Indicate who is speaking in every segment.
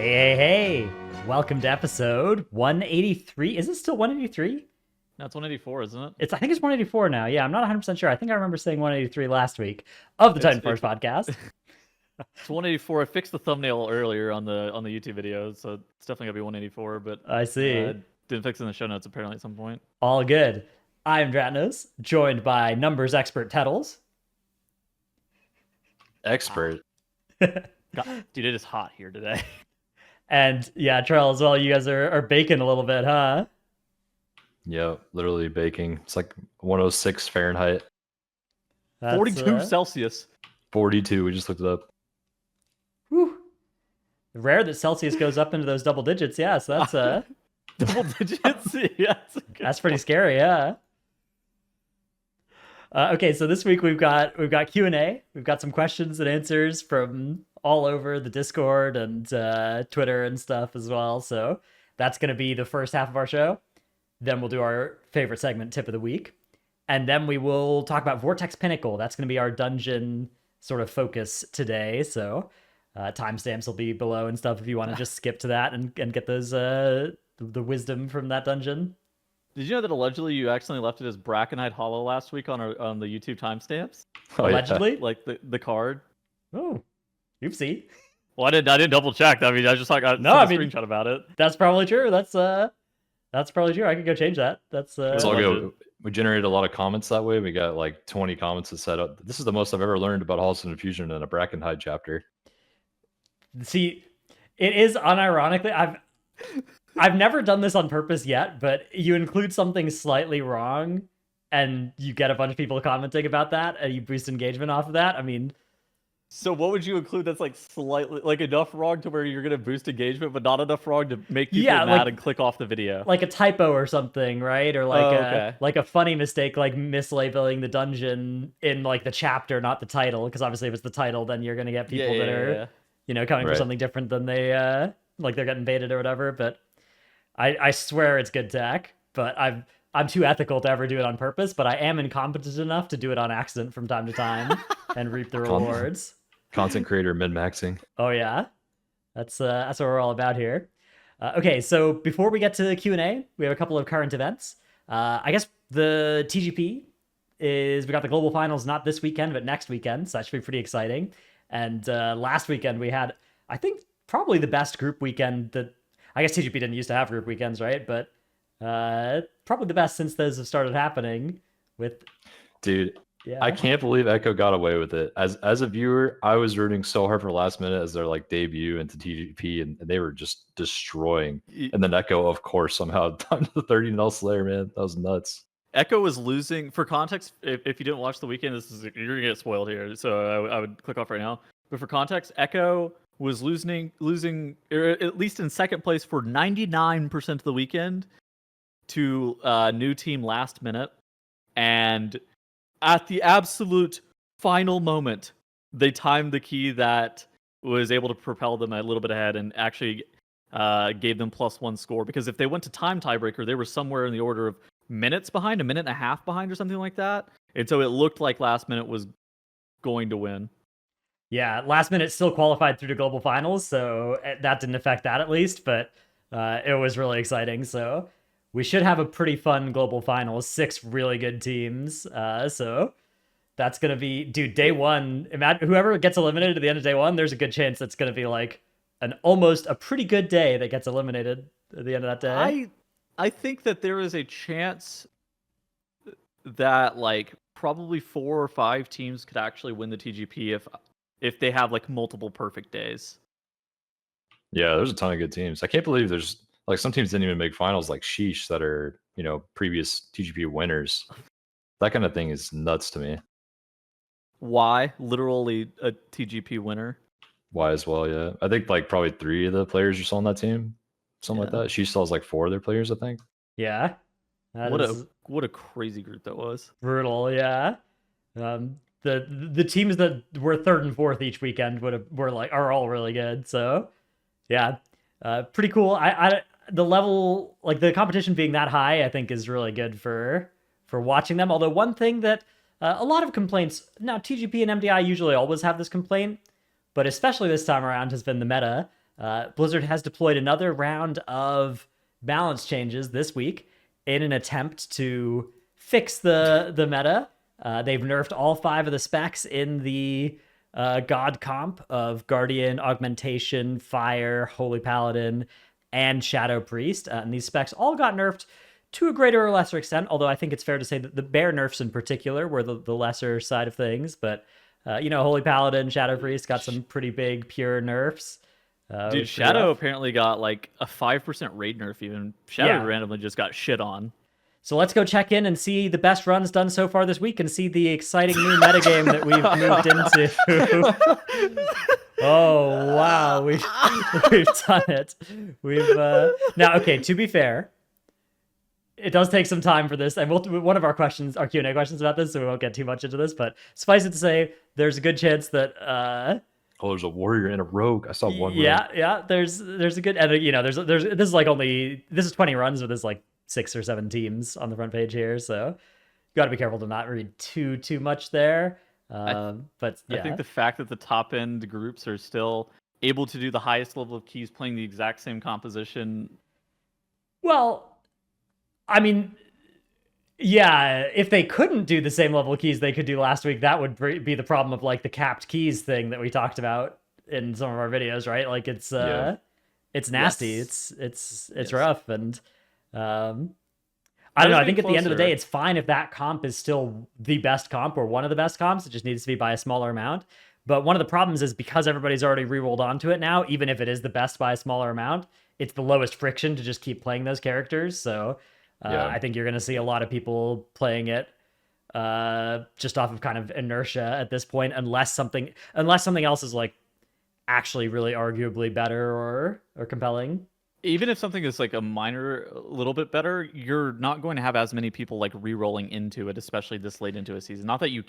Speaker 1: Hey. Welcome to episode 183. Is it still 183?
Speaker 2: No, it's 184, isn't it?
Speaker 1: I think it's 184 now. Yeah, I'm not 100% sure. I think I remember saying 183 last week of the Titanforge podcast.
Speaker 2: It's 184. I fixed the thumbnail earlier on the YouTube video, so it's definitely gonna be 184. But
Speaker 1: I see.
Speaker 2: didn't fix it in the show notes apparently at some point.
Speaker 1: All good. I'm Dratnos, joined by numbers expert Tettles.
Speaker 3: Expert.
Speaker 2: God, dude, it is hot here today.
Speaker 1: And yeah, Charles, well, you guys are baking a little bit, huh?
Speaker 3: Yeah, literally baking. It's like 106 Fahrenheit.
Speaker 2: 42 Celsius.
Speaker 3: 42, we just looked it up.
Speaker 1: Whew. Rare that Celsius goes up into those double digits, yeah, so that's
Speaker 2: double digits? Yeah,
Speaker 1: that's pretty scary, yeah. Okay, so this week we've got Q&A. We've got some questions and answers from all over the Discord and Twitter and stuff as well. So that's going to be the first half of our show. Then we'll do our favorite segment, Tip of the Week. And then we will talk about Vortex Pinnacle. That's going to be our dungeon sort of focus today. So timestamps will be below and stuff if you want to just skip to that and get those the wisdom from that dungeon.
Speaker 2: Did you know that allegedly you accidentally left it as Brackenhide Hollow last week on the YouTube timestamps?
Speaker 3: Oh,
Speaker 1: allegedly?
Speaker 3: Yeah.
Speaker 2: Like the card?
Speaker 1: Oh, oopsie.
Speaker 2: Well, I didn't double check. I mean, I just like I screenshot about it.
Speaker 1: That's probably true. That's probably true. I could go change that. That's
Speaker 3: It's all good. We generated a lot of comments that way. We got like 20 comments that said, "This is the most I've ever learned about Halls and Infusion in a Brackenhide chapter."
Speaker 1: See, it is unironically. I've never done this on purpose yet, but you include something slightly wrong, and you get a bunch of people commenting about that, and you boost engagement off of that. I mean.
Speaker 2: So what would you include that's like slightly like enough wrong to where you're gonna boost engagement, but not enough wrong to make people mad and click off the video?
Speaker 1: Like a typo or something, right? Or like a funny mistake, like mislabeling the dungeon in like the chapter, not the title. Because obviously, if it's the title, then you're gonna get people that are, coming for something different than they like they're getting baited or whatever. But I swear it's good tech. But I'm too ethical to ever do it on purpose. But I am incompetent enough to do it on accident from time to time and reap the rewards.
Speaker 3: Content creator min-maxing.
Speaker 1: Oh yeah, that's what we're all about here. Okay, so before we get to the Q&A, we have a couple of current events. I guess the TGP we got the global finals not this weekend but next weekend, so that should be pretty exciting. And last weekend we had, I think, probably the best group weekend that I guess TGP didn't used to have group weekends, right? But probably the best since those have started happening.
Speaker 3: Dude.
Speaker 1: Yeah.
Speaker 3: I can't believe Echo got away with it. As a viewer, I was rooting so hard for last minute as their like debut into TGP, and they were just destroying. And then Echo, of course, somehow down to the 30-0 Slayer, man. That was nuts.
Speaker 2: Echo was losing. For context, if you didn't watch the weekend, you're gonna get spoiled here. So I would click off right now. But for context, Echo was losing, or at least in second place for 99% of the weekend to new team last minute, and at the absolute final moment, they timed the key that was able to propel them a little bit ahead and actually gave them +1 score. Because if they went to time tiebreaker, they were somewhere in the order of minutes behind, a minute and a half behind or something like that. And so it looked like last minute was going to win.
Speaker 1: Yeah, last minute still qualified through to global finals, so that didn't affect that at least, but it was really exciting. So we should have a pretty fun global finals, 6 really good teams. So that's going to be, dude, day one. Imagine whoever gets eliminated at the end of day one, there's a good chance that's going to be like almost a pretty good day that gets eliminated at the end of that day.
Speaker 2: I think that there is a chance that like probably 4 or 5 teams could actually win the TGP if they have like multiple perfect days.
Speaker 3: Yeah, there's a ton of good teams. I can't believe there's like some teams didn't even make finals, like Sheesh, that are, previous TGP winners. That kind of thing is nuts to me.
Speaker 2: Why? Literally a TGP winner.
Speaker 3: Why as well, yeah. I think like probably 3 of the players you saw on that team, something like that. Sheesh still has like 4 of their players, I think.
Speaker 1: Yeah.
Speaker 2: What a crazy group that was.
Speaker 1: Brutal, yeah. The teams that were 3rd and 4th each weekend are all really good. So, yeah, pretty cool. The level, like the competition being that high, I think is really good for watching them. Although one thing that a lot of complaints now, TGP and MDI usually always have this complaint, but especially this time around has been the meta Blizzard has deployed another round of balance changes this week in an attempt to fix the meta. They've nerfed all 5 of the specs in the God comp of Guardian, Augmentation, Fire, Holy Paladin, and Shadow Priest. And these specs all got nerfed to a greater or lesser extent, although I think it's fair to say that the bear nerfs in particular were the lesser side of things. But, Holy Paladin, Shadow Priest got some pretty big pure nerfs.
Speaker 2: Dude, Shadow apparently got like a 5% raid nerf even. Shadow randomly just got shit on.
Speaker 1: So let's go check in and see the best runs done so far this week and see the exciting new metagame that we've moved into. Oh, wow. We've done it. Now, okay, to be fair, it does take some time for this. And one of our Q&A questions about this, so we won't get too much into this, but suffice it to say, there's a good chance that...
Speaker 3: there's a warrior and a rogue. I saw one.
Speaker 1: Yeah. There's a good, and there's this is like this is 20 runs, but there's like 6 or 7 teams on the front page here, so you got to be careful to not read too much there. But yeah.
Speaker 2: I think the fact that the top end groups are still able to do the highest level of keys playing the exact same composition.
Speaker 1: Well, I mean, yeah, if they couldn't do the same level of keys they could do last week, that would be the problem of like the capped keys thing that we talked about in some of our videos, right? Like it's nasty.
Speaker 2: Yes.
Speaker 1: It's rough, and I don't know. I think at the end of the day, it's fine if that comp is still the best comp or one of the best comps. It just needs to be by a smaller amount. But one of the problems is because everybody's already re-rolled onto it now, even if it is the best by a smaller amount, it's the lowest friction to just keep playing those characters. So I think you're going to see a lot of people playing it just off of kind of inertia at this point, unless something else is like actually really arguably better or compelling.
Speaker 2: Even if something is like a little bit better, you're not going to have as many people like re-rolling into it, especially this late into a season. Not that you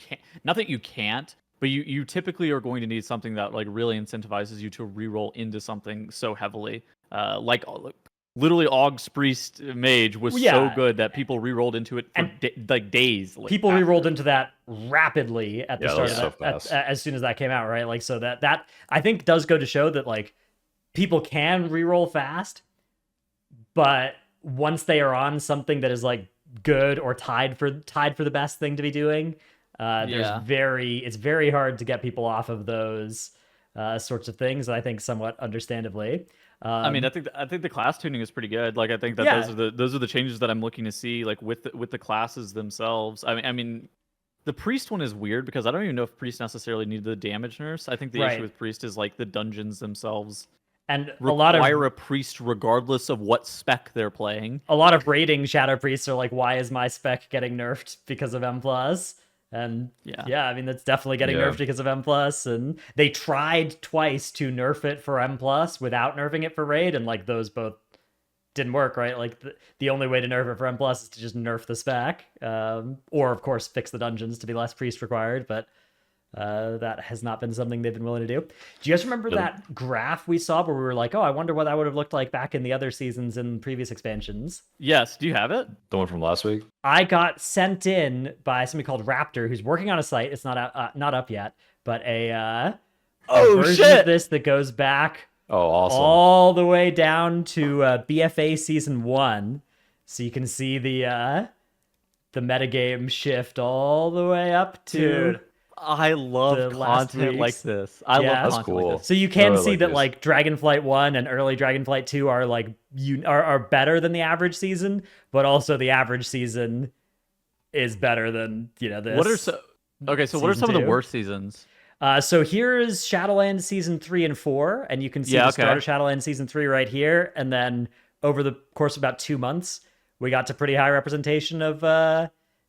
Speaker 2: can't, but you typically are going to need something that like really incentivizes you to re-roll into something so heavily. Like literally Aug's Priest Mage was so good that people re-rolled into it for days.
Speaker 1: People re-rolled into that rapidly at the start of that, as soon as that came out, right? Like, so that I think does go to show that like people can re-roll fast, but once they are on something that is like good or tied for the best thing to be doing, it's very hard to get people off of those sorts of things. I think somewhat understandably.
Speaker 2: I mean, I think the class tuning is pretty good. Like, I think that those are the changes that I'm looking to see, like with the classes themselves. I mean, the priest one is weird because I don't even know if priest necessarily need the damage nerfs. I think the issue with priest is like the dungeons themselves
Speaker 1: and
Speaker 2: require a priest regardless of what spec they're playing.
Speaker 1: A lot of raiding shadow priests are like, why is my spec getting nerfed because of M+? And I mean, that's definitely getting nerfed because of M+. And they tried twice to nerf it for M+ without nerfing it for raid, and like those both didn't work, right? Like the only way to nerf it for M+ is to just nerf the spec, or of course fix the dungeons to be less priest required, but that has not been something they've been willing to do. Do you guys remember that graph we saw where we were like, oh, I wonder what that would have looked like back in the other seasons in previous expansions?
Speaker 2: Yes. Do you have it?
Speaker 3: The one from last week?
Speaker 1: I got sent in by somebody called Raptor, who's working on a site. It's not up yet, but a version of this that goes back all the way down to BFA Season 1. So you can see the metagame shift all the way up to...
Speaker 2: Dude. I love content like this. I love content like this.
Speaker 1: So you can see that like Dragonflight 1 and early Dragonflight 2 are like are better than the average season, but also the average season is better than this.
Speaker 2: What are some of the worst seasons?
Speaker 1: So here's Shadowlands Season 3 and 4, and you can see the start of Shadowlands Season 3 right here, and then over the course of about 2 months, we got to pretty high representation of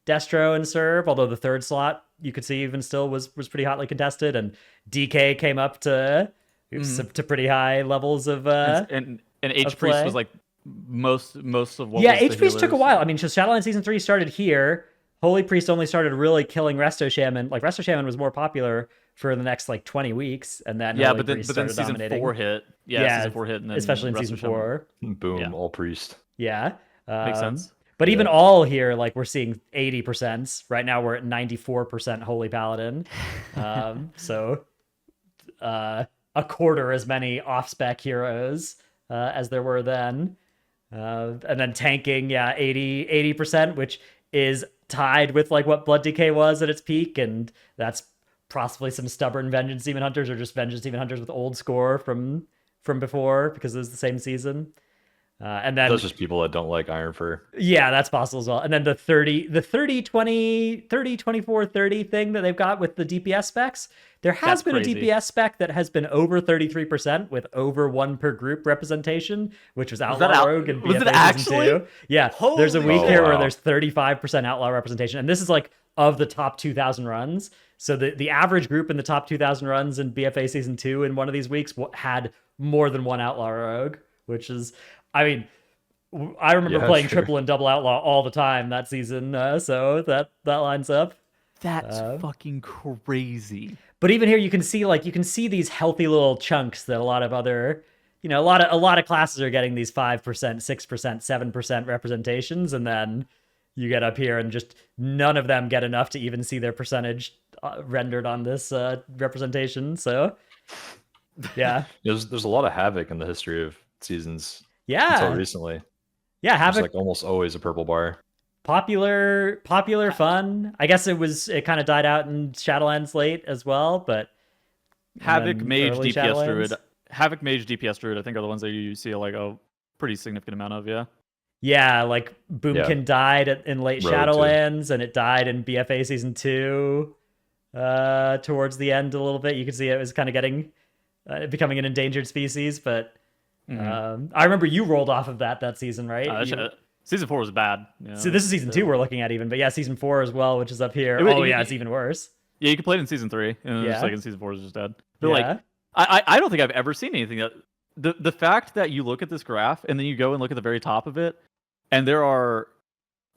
Speaker 1: Destro and Serve, although the third slot you could see even still was pretty hotly contested, and DK came up to pretty high levels of
Speaker 2: and H Priest was like most of what
Speaker 1: H Priest took a while. I mean, so Shadowlands Season 3 started here. Holy Priest only started really killing Resto Shaman. Like Resto Shaman was more popular for the next like 20 weeks, and then Holy Priest
Speaker 2: but then
Speaker 1: Season
Speaker 2: dominating. 4 hit. Season 4 hit, and then
Speaker 1: especially in Season 4.
Speaker 3: Boom, all Priest.
Speaker 1: Yeah.
Speaker 2: Makes sense.
Speaker 1: But even all here, like we're seeing 80%. Right now we're at 94% Holy Paladin. a quarter as many off-spec heroes as there were then. And then tanking, yeah, 80%, which is tied with like what Blood DK was at its peak, and that's possibly some stubborn Vengeance Demon Hunters or just Vengeance Demon Hunters with old score from before because it was the same season. And then
Speaker 3: That's just people that don't like Iron Fur.
Speaker 1: yeah, that's possible as well. And then the 30 20 30 24 30 thing that they've got with the DPS specs. There has been
Speaker 2: crazy.
Speaker 1: a DPS spec that has been over 33% with over 1 per group representation, which was Outlaw Rogue and
Speaker 2: was it
Speaker 1: BFA
Speaker 2: actually?
Speaker 1: Season 2. Yeah, there's a week
Speaker 3: Oh,
Speaker 1: here where
Speaker 3: wow.
Speaker 1: there's 35% Outlaw representation. And this is like of the top 2,000 runs. So the average group in the top 2,000 runs in BFA Season 2 in one of these weeks had more than 1 Outlaw Rogue, which is, I mean, I remember
Speaker 3: Yeah,
Speaker 1: playing
Speaker 3: sure.
Speaker 1: triple and double outlaw all the time that season, so that lines up.
Speaker 2: That's fucking crazy.
Speaker 1: But even here, you can see these healthy little chunks that a lot of other, a lot of classes are getting these 5%, 6%, 7% representations, and then you get up here and just none of them get enough to even see their percentage rendered on this representation. So yeah,
Speaker 3: There's a lot of havoc in the history of seasons until
Speaker 1: yeah,
Speaker 3: recently.
Speaker 1: yeah.
Speaker 3: It's
Speaker 1: Havoc,
Speaker 3: like almost always a purple bar.
Speaker 1: popular fun. I guess it kind of died out in Shadowlands late as well, but
Speaker 2: Havoc,
Speaker 1: then
Speaker 2: Mage,
Speaker 1: early
Speaker 2: DPS
Speaker 1: Shadowlands.
Speaker 2: Druid. Havoc, Mage, DPS Druid, I think are the ones that you see like a pretty significant amount of, yeah.
Speaker 1: Yeah, like Boomkin died in late
Speaker 3: Rogue, too.
Speaker 1: Shadowlands, and it died in BFA Season 2 towards the end a little bit. You could see it was kind of getting becoming an endangered species, but I remember you rolled off of that season, right?
Speaker 2: Season 4 was bad.
Speaker 1: So this is Season 2 we're looking at even, but yeah, Season 4 as well, which is up here. It's even worse.
Speaker 2: Yeah, you can play it in Season 3, and
Speaker 1: Yeah.
Speaker 2: it's like in Season 4 is just dead. But
Speaker 1: Yeah.
Speaker 2: like, I don't think I've ever seen anything that the fact that you look at this graph and then you go and look at the very top of it, and there are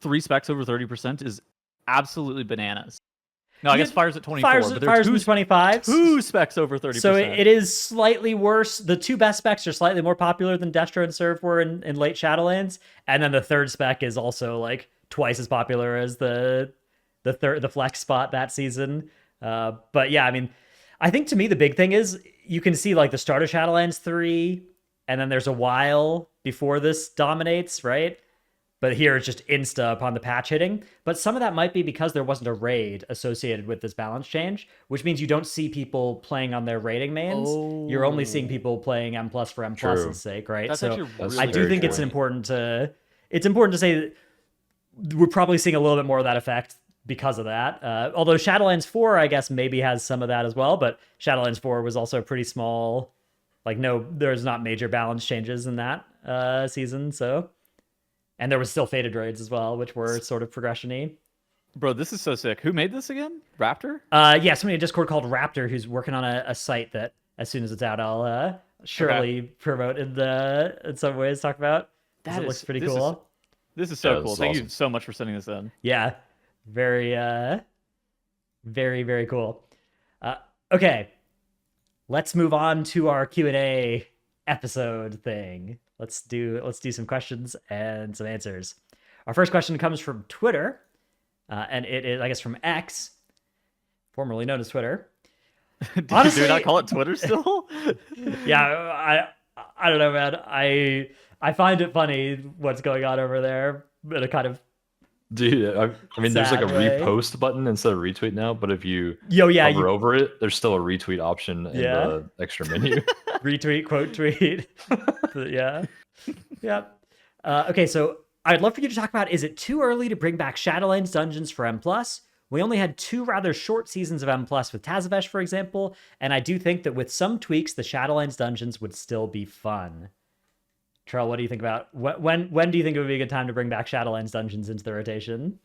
Speaker 2: 3 specs over 30% is absolutely bananas. No, I guess Fire's at 24, but
Speaker 1: Fire's
Speaker 2: there's
Speaker 1: in 25.
Speaker 2: 2 specs over 30%.
Speaker 1: So it is slightly worse. The 2 best specs are slightly more popular than Destro and Serve were in late Shadowlands, and then the 3rd spec is also like twice as popular as the flex spot that season. But yeah, I mean, I think to me the big thing is you can see like the start of Shadowlands 3, and then there's a while before this dominates, right? But here it's just insta upon the patch hitting. But some of that might be because there wasn't a raid associated with this balance change, which means you don't see people playing on their raiding mains. You're only seeing people playing M+ for M+'s
Speaker 3: True.
Speaker 1: sake, right?
Speaker 2: That's
Speaker 1: so
Speaker 2: actually really
Speaker 1: I do
Speaker 3: very
Speaker 1: think
Speaker 3: true.
Speaker 1: it's important to say that we're probably seeing a little bit more of that effect because of that. Although Shadowlands 4, I guess, maybe has some of that as well, but Shadowlands 4 was also pretty small. Like, there's not major balance changes in that season, so... And there was still Fated Droids as well, which were sort of progression-y.
Speaker 2: Bro, this is so sick. Who made this again? Raptor?
Speaker 1: Yeah, somebody in Discord called Raptor who's working on a site that as soon as it's out, I'll surely promote in some ways, talk about. It looks pretty cool.
Speaker 2: This is so
Speaker 3: Yeah,
Speaker 2: cool.
Speaker 3: this is
Speaker 2: Thank you
Speaker 3: awesome.
Speaker 2: so much for sending this in.
Speaker 1: Yeah, very, very, very cool. Okay, let's move on to our Q&A episode thing. Let's do some questions and some answers. Our first question comes from Twitter, and it is, I guess, from X, formerly known as Twitter.
Speaker 2: Honestly, do we not call it Twitter still?
Speaker 1: Yeah, I don't know, man. I find it funny what's going on over there, but a kind of
Speaker 3: Dude, I mean, there's like a
Speaker 1: sad way.
Speaker 3: repost button instead of retweet now, but if you
Speaker 1: yeah,
Speaker 3: hover over it, there's still a retweet option in
Speaker 1: Yeah.
Speaker 3: the extra menu.
Speaker 1: retweet, quote tweet. Yeah. Okay, so I'd love for you to talk about, is it too early to bring back Shadowlands dungeons for M+? We only had 2 rather short seasons of M+ with Tazavesh, for example, and I do think that with some tweaks, the Shadowlands dungeons would still be fun. Charles, what do you think about, when do you think it would be a good time to bring back Shadowlands dungeons into the rotation?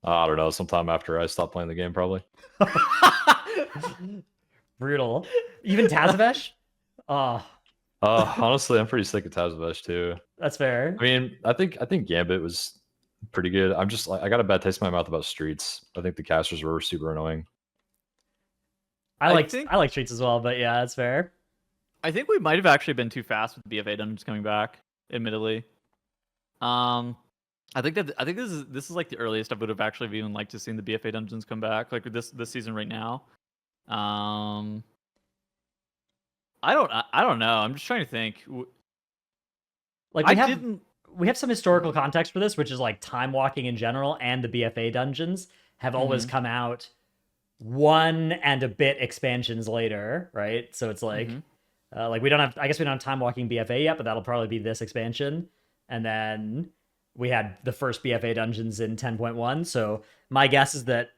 Speaker 3: I don't know, sometime after I stop playing the game, probably.
Speaker 1: Brutal. Even Tazavesh? Oh,
Speaker 3: Honestly, I'm pretty sick of Tazavesh too.
Speaker 1: that's fair.
Speaker 3: I mean, I think Gambit was pretty good. I'm just like, I got a bad taste in my mouth about Streets. I think the casters were super annoying.
Speaker 1: I like Streets as well, but yeah, that's fair.
Speaker 2: I think we might have actually been too fast with BFA dungeons coming back, admittedly. I think this is like the earliest I would have actually even liked to see the BFA dungeons come back, like this season right now. I don't know. I'm just trying to think.
Speaker 1: Like
Speaker 2: I didn't.
Speaker 1: we have some historical context for this, which is like time walking in general and the BFA dungeons have always come out one and a bit expansions later, right? So it's like we don't have, I guess we don't have time walking BFA yet, but that'll probably be this expansion. And then we had the first BFA dungeons in 10.1. So my guess is that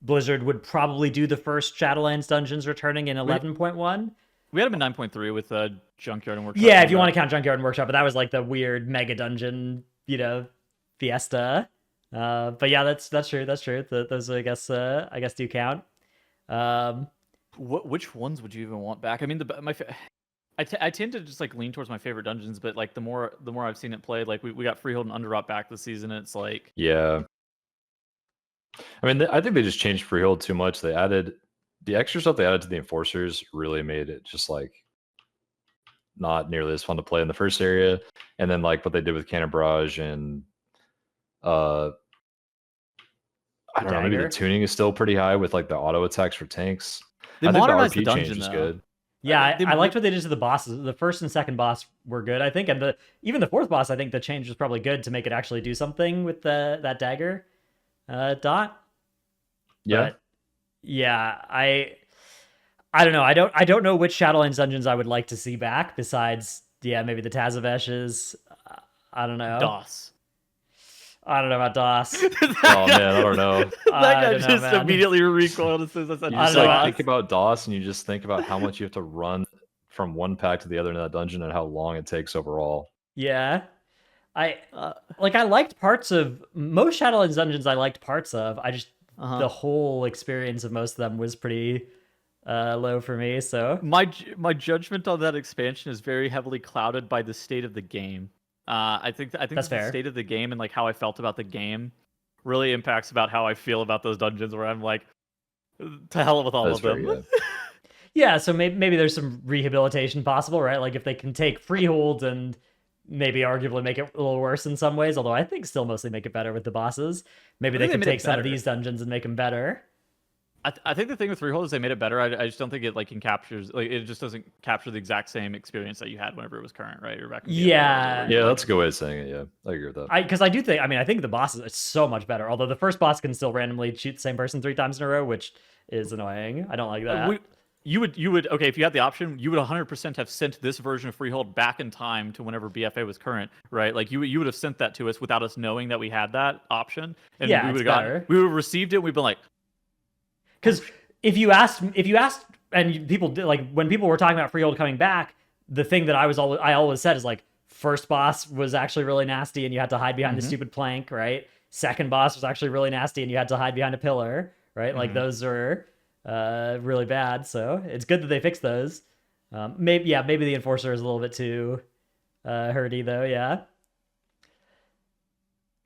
Speaker 1: Blizzard would probably do the first Shadowlands dungeons returning in 11.1.
Speaker 2: We had them in 9.3 with Junkyard and Workshop.
Speaker 1: Yeah, if you want to count Junkyard and Workshop, but that was like the weird mega dungeon, fiesta. But yeah, that's true. That's true. Those I guess do count.
Speaker 2: Which ones would you even want back? I mean, I tend to just like lean towards my favorite dungeons, but like the more I've seen it played, like we got Freehold and Underrot back this season, and it's like
Speaker 3: Yeah. I mean, I think they just changed Freehold too much. They added the extra stuff they added to the Enforcers really made it just like not nearly as fun to play in the first area. And then like what they did with Cannon Barrage and I don't know, maybe the tuning is still pretty high with like the auto attacks for tanks.
Speaker 2: They
Speaker 3: I think
Speaker 2: modernized
Speaker 3: the RP
Speaker 2: the dungeon,
Speaker 3: change is
Speaker 2: though.
Speaker 3: good.
Speaker 1: Yeah, I liked what they did to the bosses. The first and second boss were good, I think, and even the fourth boss, I think the change was probably good to make it actually do something with that dagger dot.
Speaker 3: Yeah.
Speaker 1: But, yeah, I don't know. I don't know which Shadowlands dungeons I would like to see back besides maybe the Tazaveshes. I don't know.
Speaker 2: DOS.
Speaker 1: I don't know about DOS.
Speaker 3: Oh man, I don't know.
Speaker 2: That guy
Speaker 1: don't know,
Speaker 2: just
Speaker 1: man.
Speaker 2: immediately recoiled as soon as I said
Speaker 3: You
Speaker 1: I
Speaker 3: just
Speaker 1: don't know.
Speaker 3: like think about DOS and you just think about how much you have to run from one pack to the other in that dungeon and how long it takes overall.
Speaker 1: Yeah. I liked parts of most Shadowlands dungeons. I liked parts of. I just the whole experience of most of them was pretty low for me. So
Speaker 2: my judgment on that expansion is very heavily clouded by the state of the game. I think
Speaker 1: That's
Speaker 2: the
Speaker 1: fair.
Speaker 2: state of the game and like how I felt about the game really impacts about how I feel about those dungeons. Where I'm like, to hell with all
Speaker 3: That's
Speaker 2: of them.
Speaker 3: fair, yeah.
Speaker 1: yeah, so maybe there's some rehabilitation possible, right? Like if they can take Freehold and maybe arguably make it a little worse in some ways, although I think still mostly make it better with the bosses. Maybe they
Speaker 2: think
Speaker 1: can
Speaker 2: they made it
Speaker 1: take some of
Speaker 2: better.
Speaker 1: these dungeons and make them better.
Speaker 2: I think the thing with Freehold is they made it better. I just don't think it it just doesn't capture the exact same experience that you had whenever it was current, right? Or back in
Speaker 1: Yeah.
Speaker 3: Yeah, that's a good way of saying it. Yeah, I agree with that.
Speaker 1: Because I do think, I think the bosses are so much better. Although the first boss can still randomly shoot the same person 3 times in a row, which is annoying. I don't like that.
Speaker 2: You would okay, if you had the option, you would 100% have sent this version of Freehold back in time to whenever BFA was current, right? Like you would have sent that to us without us knowing that we had that option, and
Speaker 1: Yeah,
Speaker 2: we would
Speaker 1: it's
Speaker 2: have
Speaker 1: better.
Speaker 2: we would have received it. We'd been like,
Speaker 1: Because if you asked, and people did, like when people were talking about Freehold coming back, the thing that I always said is like first boss was actually really nasty and you had to hide behind the stupid plank, right? Second boss was actually really nasty and you had to hide behind a pillar, right? Like those are really bad. So it's good that they fixed those. Maybe the Enforcer is a little bit too hurty though. Yeah.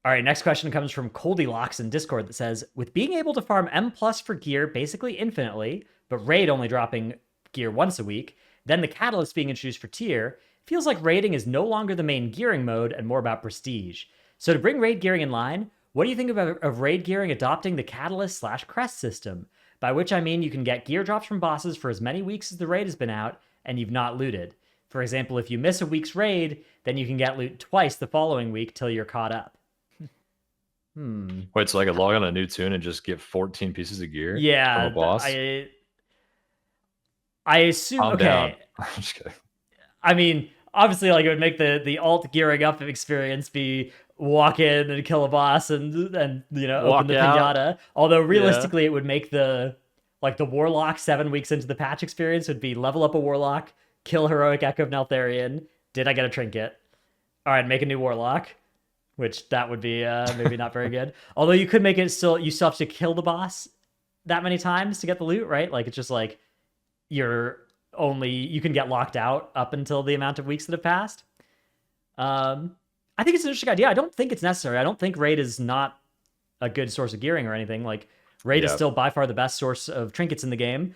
Speaker 1: All right, next question comes from Coldylocks in Discord that says, with being able to farm M+ for gear basically infinitely, but raid only dropping gear once a week, then the catalyst being introduced for tier, feels like raiding is no longer the main gearing mode and more about prestige. So to bring raid gearing in line, what do you think of raid gearing adopting the catalyst/crest system? By which I mean you can get gear drops from bosses for as many weeks as the raid has been out and you've not looted. For example, if you miss a week's raid, then you can get loot twice the following week till you're caught up.
Speaker 3: Wait, so I could log on a new tune and just get 14 pieces of gear
Speaker 1: Yeah,
Speaker 3: from a boss?
Speaker 1: I assume.
Speaker 3: Calm
Speaker 1: okay,
Speaker 3: down. I'm just kidding.
Speaker 1: I mean, obviously, like it would make the alt gearing up experience be walk in and kill a boss and open the pinata. Although realistically, it would make the warlock 7 weeks into the patch experience would be level up a warlock, kill heroic Echo of Neltharion. Did I get a trinket? All right, make a new warlock. Which that would be maybe not very good. Although you could make it you still have to kill the boss that many times to get the loot, right? Like it's just like you can get locked out up until the amount of weeks that have passed. I think it's an interesting idea. I don't think it's necessary. I don't think raid is not a good source of gearing or anything. Like raid is still by far the best source of trinkets in the game,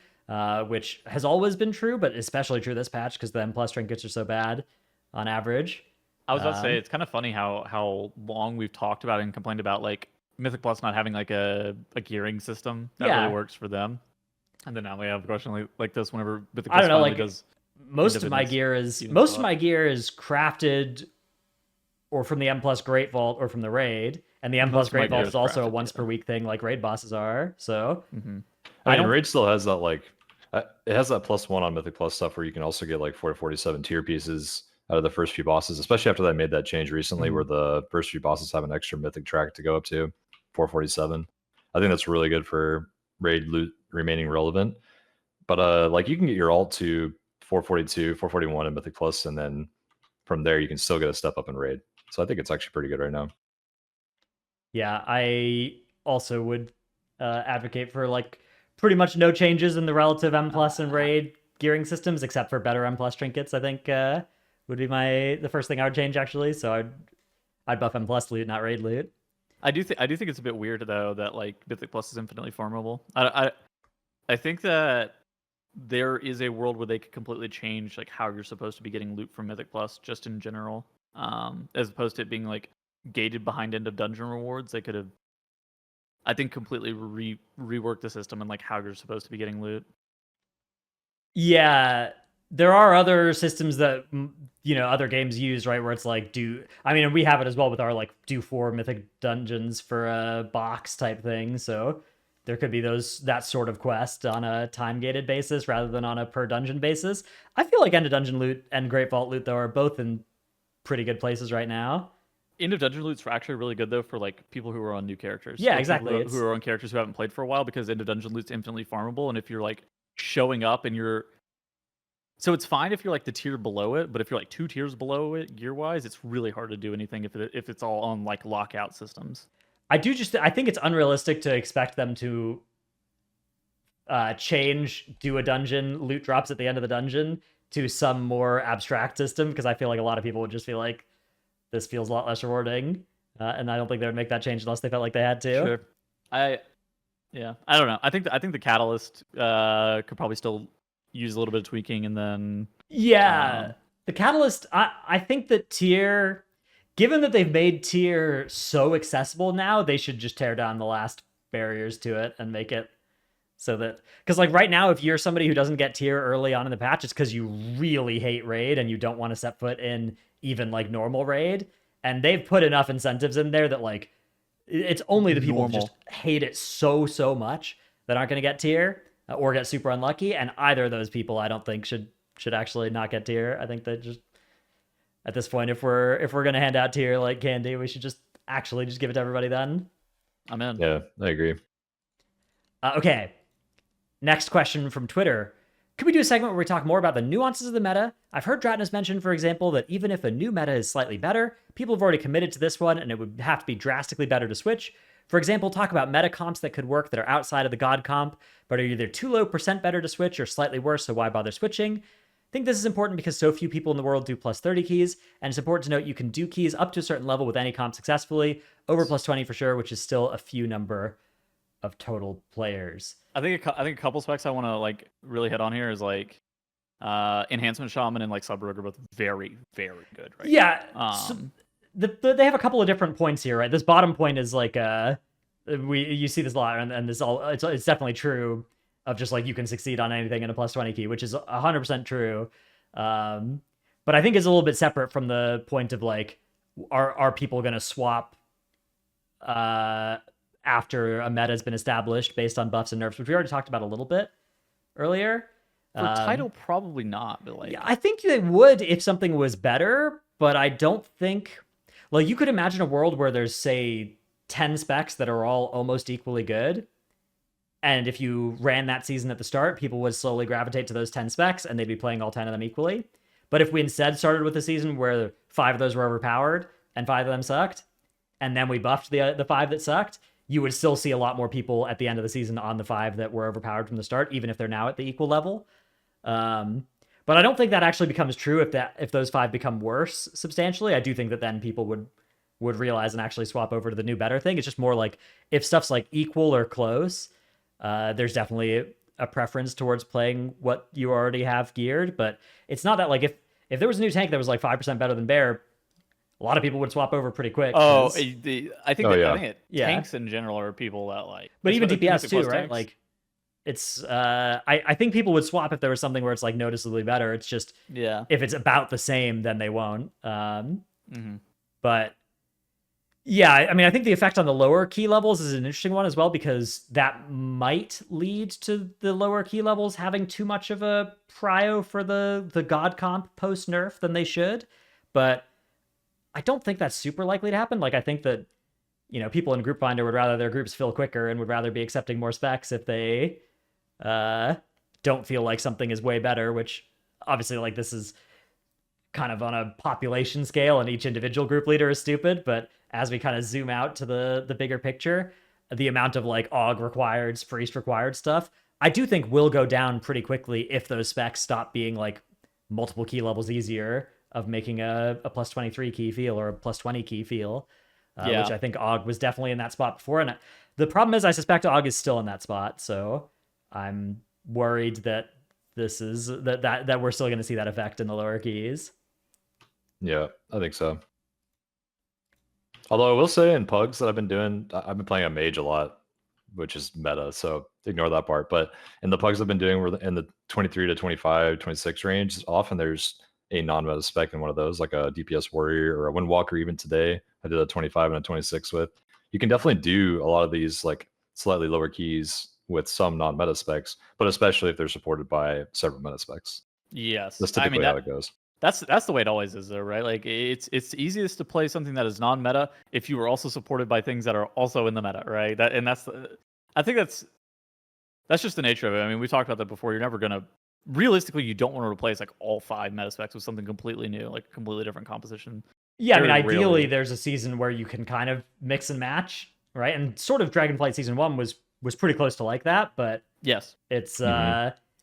Speaker 1: which has always been true, but especially true this patch because the M+ trinkets are so bad on average.
Speaker 2: I was about to say, it's kind of funny how long we've talked about and complained about like Mythic Plus not having like a gearing system that really works for them. And then now we have a question like this whenever Mythic Plus finally does
Speaker 1: most of my gear is crafted or from the M Plus Great Vault or from the raid, and the M Plus Great Vault is also a once per week thing, like raid bosses are. So
Speaker 3: I mean, raid still has that like it has that +1 on Mythic Plus stuff where you can also get like 447 tier pieces out of the first few bosses, especially after they made that change recently where the first few bosses have an extra mythic track to go up to 447. I think that's really good for raid loot remaining relevant. But like you can get your alt to 442, 441 in Mythic Plus, and then from there you can still get a step up in raid. So I think it's actually pretty good right now.
Speaker 1: Yeah, I also would advocate for like pretty much no changes in the relative M Plus and raid gearing systems, except for better M Plus trinkets. I think would be the first thing I would change actually. So I'd buff M Plus loot, not raid loot.
Speaker 2: I do think it's a bit weird though that like Mythic Plus is infinitely farmable. I think that there is a world where they could completely change like how you're supposed to be getting loot from Mythic Plus just in general, as opposed to it being like gated behind end of dungeon rewards. They could have, I think, completely reworked the system and like how you're supposed to be getting loot.
Speaker 1: Yeah, there are other systems that other games use, right? Where it's like we have it as well with our like do 4 mythic dungeons for a box type thing. So there could be that sort of quest on a time gated basis rather than on a per dungeon basis. I feel like end of dungeon loot and Great Vault loot though are both in pretty good places right now.
Speaker 2: End of dungeon loot's actually really good though for like people who are on new characters.
Speaker 1: Yeah,
Speaker 2: like
Speaker 1: exactly.
Speaker 2: Who are on characters who haven't played for a while, because end of dungeon loot's infinitely farmable, and if you're like showing up and so it's fine if you're like the tier below it, but if you're like 2 tiers below it gear wise, it's really hard to do anything if it's all on like lockout systems. I
Speaker 1: think it's unrealistic to expect them to do a dungeon loot drops at the end of the dungeon to some more abstract system, because I feel like a lot of people would just feel like this feels a lot less rewarding, and I don't think they would make that change unless they felt like they had to.
Speaker 2: Sure. I don't know. I think the catalyst could probably still use a little bit of tweaking, and then
Speaker 1: the catalyst. I think that tier, given that they've made tier so accessible now, they should just tear down the last barriers to it and make it so that, because like right now, if you're somebody who doesn't get tier early on in the patch, it's because you really hate raid and you don't want to set foot in even like normal raid, and they've put enough incentives in there that like it's only the people who just hate it so much that aren't going to get tier or get super unlucky, and either of those people I don't think should actually not get tier. I think that just at this point, if we're going to hand out tier like candy, we should just give it to everybody then.
Speaker 2: I'm in.
Speaker 3: Yeah, I agree.
Speaker 1: Okay, next question from Twitter. Could we do a segment where we talk more about the nuances of the meta? I've heard Dratnus mention, for example, that even if a new meta is slightly better, people have already committed to this one and it would have to be drastically better to switch. For example, talk about meta comps that could work that are outside of the god comp, but are either too low % better to switch or slightly worse, so why bother switching? I think this is important because so few people in the world do plus 30 keys, and it's important to note you can do keys up to a certain level with any comp successfully, over plus 20 for sure, which is still a few number of total players.
Speaker 2: I think a couple specs I want to like really hit on here is like enhancement shaman and like sub rogue are both very good right
Speaker 1: now. So they have a couple of different points here, right? This bottom point is like you see this a lot, and this all it's definitely true of just like you can succeed on anything in a plus 20 key, which is 100% true. But I think it's a little bit separate from the point of like are people going to swap after a meta has been established based on buffs and nerfs, which we already talked about a little bit earlier.
Speaker 2: For title, probably not, but like
Speaker 1: I think they would if something was better, but I don't think, like, you could imagine a world where there's say 10 specs that are all almost equally good, and if you ran that season at the start, people would slowly gravitate to those 10 specs and they'd be playing all 10 of them equally. But if we instead started with a season where 5 of those were overpowered and 5 of them sucked, and then we buffed the 5 that sucked, you would still see a lot more people at the end of the season on the 5 that were overpowered from the start, even if they're now at the equal level. But I don't think that actually becomes true if those 5 become worse substantially. I do think that then people would realize and actually swap over to the new better thing. It's just more like if stuff's like equal or close, there's definitely a preference towards playing what you already have geared. But it's not that like if there was a new tank that was like 5% better than bear, a lot of people would swap over pretty quick.
Speaker 2: I think tanks in general are people that like.
Speaker 1: But even DPS too, right? Tanks. Like it's I think people would swap if there was something where it's like noticeably better. It's just
Speaker 2: Yeah.
Speaker 1: if it's about the same, then they won't.
Speaker 2: Mm-hmm.
Speaker 1: But yeah, I mean, I think the effect on the lower key levels is an interesting one as well, because that might lead to the lower key levels having too much of a prio for the god comp post nerf than they should. But I don't think that's super likely to happen. Like, I think that, you know, people in Group Finder would rather their groups fill quicker and would rather be accepting more specs if they don't feel like something is way better, which obviously, like, this is kind of on a population scale and each individual group leader is stupid, but as we kind of zoom out to the bigger picture, the amount of like AUG required, priest required stuff, I do think will go down pretty quickly if those specs stop being like multiple key levels easier of making a plus 23 key feel or a plus 20 key feel, which I think AUG was definitely in that spot before. And the problem is I suspect AUG is still in that spot, so I'm worried that this is that we're still going to see that effect in the lower keys.
Speaker 3: Yeah, I think so. Although I will say in pugs that I've been playing a mage a lot, which is meta, so ignore that part. But in the pugs I've been doing, we're in the 23 to 25, 26 range. Often there's a non-meta spec in one of those, like a DPS warrior or a windwalker. Even today, I did a 25 and a 26 with. You can definitely do a lot of these like slightly lower keys with some non-meta specs, but especially if they're supported by several meta specs.
Speaker 2: Yes,
Speaker 3: That's typically how it goes.
Speaker 2: That's the way it always is, though, right? Like it's easiest to play something that is non-meta if you are also supported by things that are also in the meta, right? I think that's just the nature of it. I mean, we talked about that before. You're never gonna realistically, you don't want to replace like all 5 meta specs with something completely new, like a completely different composition.
Speaker 1: Yeah, I mean, ideally, there's a season where you can kind of mix and match, right? And sort of Dragonflight Season 1 was pretty close to like that, but
Speaker 2: yes,
Speaker 1: it's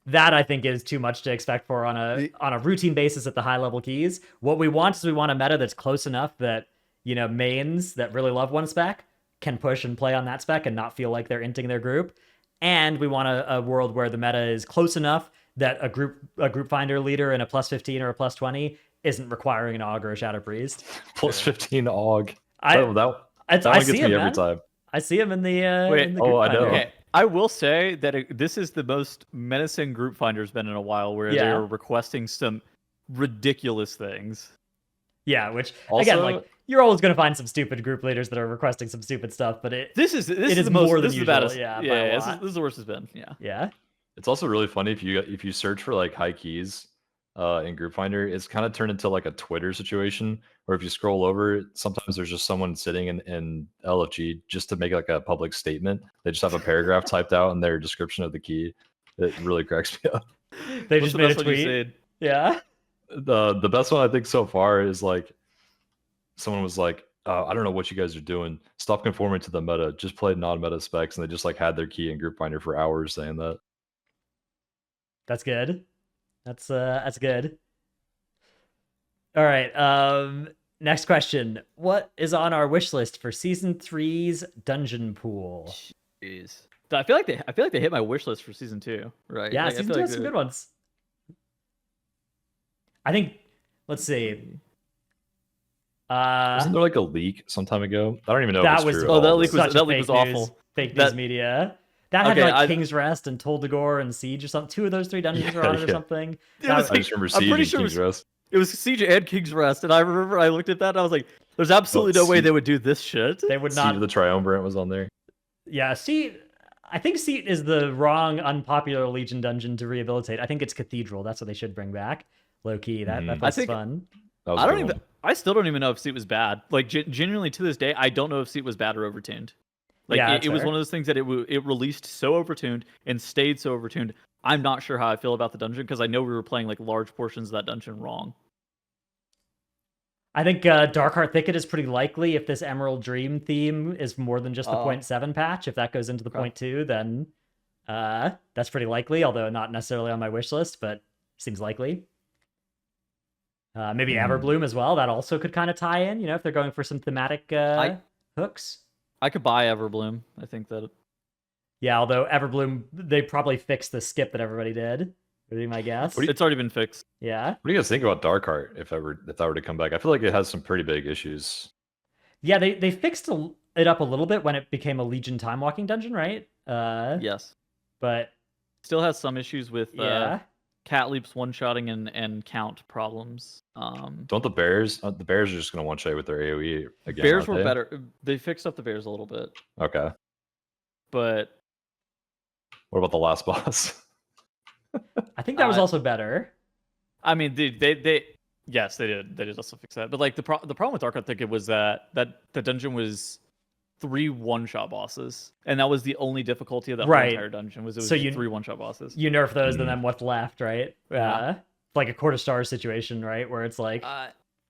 Speaker 1: that I think is too much to expect for on a routine basis at the high level keys. What we want is we want a meta that's close enough that, you know, mains that really love one spec can push and play on that spec and not feel like they're inting their group. And we want a world where the meta is close enough that a group finder leader in a plus 15 or a plus 20 isn't requiring an AUG or a Shadow Priest.
Speaker 3: Plus 15 AUG.
Speaker 1: I
Speaker 3: see him every time.
Speaker 1: I see him in the
Speaker 2: wait.
Speaker 1: In the group
Speaker 3: I know.
Speaker 2: Okay, I will say that this is the most menacing group finder's been in a while, where they're requesting some ridiculous things.
Speaker 1: Yeah, which
Speaker 3: also,
Speaker 1: again, like, you're always going to find some stupid group leaders that are requesting some stupid stuff, but this is the most, more than usual.
Speaker 2: Baddest.
Speaker 1: Yeah,
Speaker 2: this is the worst it's been.
Speaker 1: Yeah.
Speaker 3: It's also really funny if you search for like high keys in Group Finder, it's kind of turned into like a Twitter situation where if you scroll over, sometimes there's just someone sitting in LFG just to make like a public statement. They just have a paragraph typed out in their description of the key. It really cracks me up.
Speaker 1: They just made a tweet. Yeah.
Speaker 3: The best one I think so far is like someone was like, I don't know what you guys are doing. Stop conforming to the meta. Just play non-meta specs, and they just like had their key in Group Finder for hours saying that.
Speaker 1: That's good. That's good. All right. Next question. What is on our wish list for season 3's dungeon pool?
Speaker 2: Jeez. I feel like they hit my wish list for season 2, right?
Speaker 1: Yeah,
Speaker 2: like,
Speaker 1: season 2 has some good ones. I think. Let's see.
Speaker 3: Wasn't there like a leak some time ago? I don't even know
Speaker 1: that
Speaker 3: if it's
Speaker 1: was
Speaker 3: true.
Speaker 2: Oh, that leak
Speaker 1: was
Speaker 2: was awful.
Speaker 1: Fake news media. That had like King's Rest and Toldagor and Siege or something. 2 of those 3 dungeons were on it or something.
Speaker 3: I just remember Siege and King's Rest.
Speaker 2: It was Siege and King's Rest, and I remember I looked at that and I was like, "There's absolutely no way they would do this shit."
Speaker 1: They would not.
Speaker 3: Siege of the Triumvirate was on there.
Speaker 1: Yeah, I think Seat is the wrong unpopular Legion dungeon to rehabilitate. I think it's Cathedral. That's what they should bring back. Low key, that's fun.
Speaker 2: I still don't even know if Seat was bad. Like genuinely to this day, I don't know if Seat was bad or overtuned. Like it was one of those things that it released so overtuned and stayed so overtuned. I'm not sure how I feel about the dungeon because I know we were playing like large portions of that dungeon wrong.
Speaker 1: I think Darkheart Thicket is pretty likely if this Emerald Dream theme is more than just the 0.7 patch. If that goes into the 0.2, then that's pretty likely, although not necessarily on my wish list, but seems likely. Maybe Everbloom as well. That also could kind of tie in, if they're going for some thematic hooks.
Speaker 2: I could buy Everbloom. I think that.
Speaker 1: Yeah, although Everbloom, they probably fixed the skip that everybody did. Would be my guess.
Speaker 2: It's already been fixed.
Speaker 1: Yeah.
Speaker 3: What do you guys think about Darkheart if that were to come back? I feel like it has some pretty big issues.
Speaker 1: Yeah, they fixed it up a little bit when it became a Legion time walking dungeon, right?
Speaker 2: Yes.
Speaker 1: But
Speaker 2: Still has some issues with
Speaker 1: Yeah.
Speaker 2: cat leaps one-shotting and count problems.
Speaker 3: Don't the Bears? The Bears are just gonna one shot with their AOE again.
Speaker 2: Bears
Speaker 3: aren't
Speaker 2: were
Speaker 3: they?
Speaker 2: better. They fixed up the Bears a little bit,
Speaker 3: Okay.
Speaker 2: but
Speaker 3: What about the last boss?
Speaker 1: I think that was also better.
Speaker 2: I mean, they yes, they did also fix that. But like the problem with Dark Thicket was that the dungeon was 3 one-shot bosses, and that was the only difficulty of that whole entire dungeon. Was
Speaker 1: So you-
Speaker 2: 3 one-shot bosses.
Speaker 1: You nerf those, and then what's left, right?
Speaker 2: Yeah.
Speaker 1: Like a quarter star situation, right? Where it's like,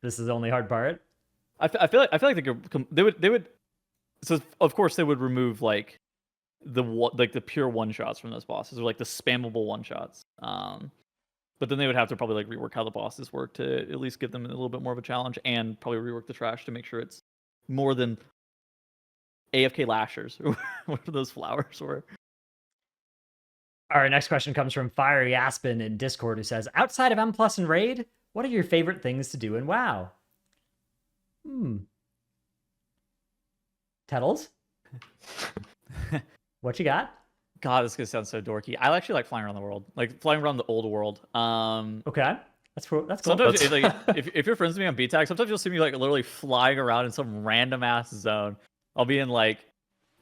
Speaker 1: this is the only hard part.
Speaker 2: I feel like they would. So of course they would remove like the pure one-shots from those bosses, or like the spammable one-shots. But then they would have to probably like rework how the bosses work to at least give them a little bit more of a challenge, and probably rework the trash to make sure it's more than AFK lashers, or whatever those flowers were.
Speaker 1: All right, next question comes from Fiery Aspen in Discord, who says, outside of M Plus and Raid, what are your favorite things to do in WoW? Tettles? What you got?
Speaker 2: God, this is gonna sound so dorky. I actually like flying around the world, like flying around the old world.
Speaker 1: Okay, that's cool.
Speaker 2: Sometimes, if you're friends with me on BTAG, sometimes you'll see me like literally flying around in some random ass zone. I'll be in like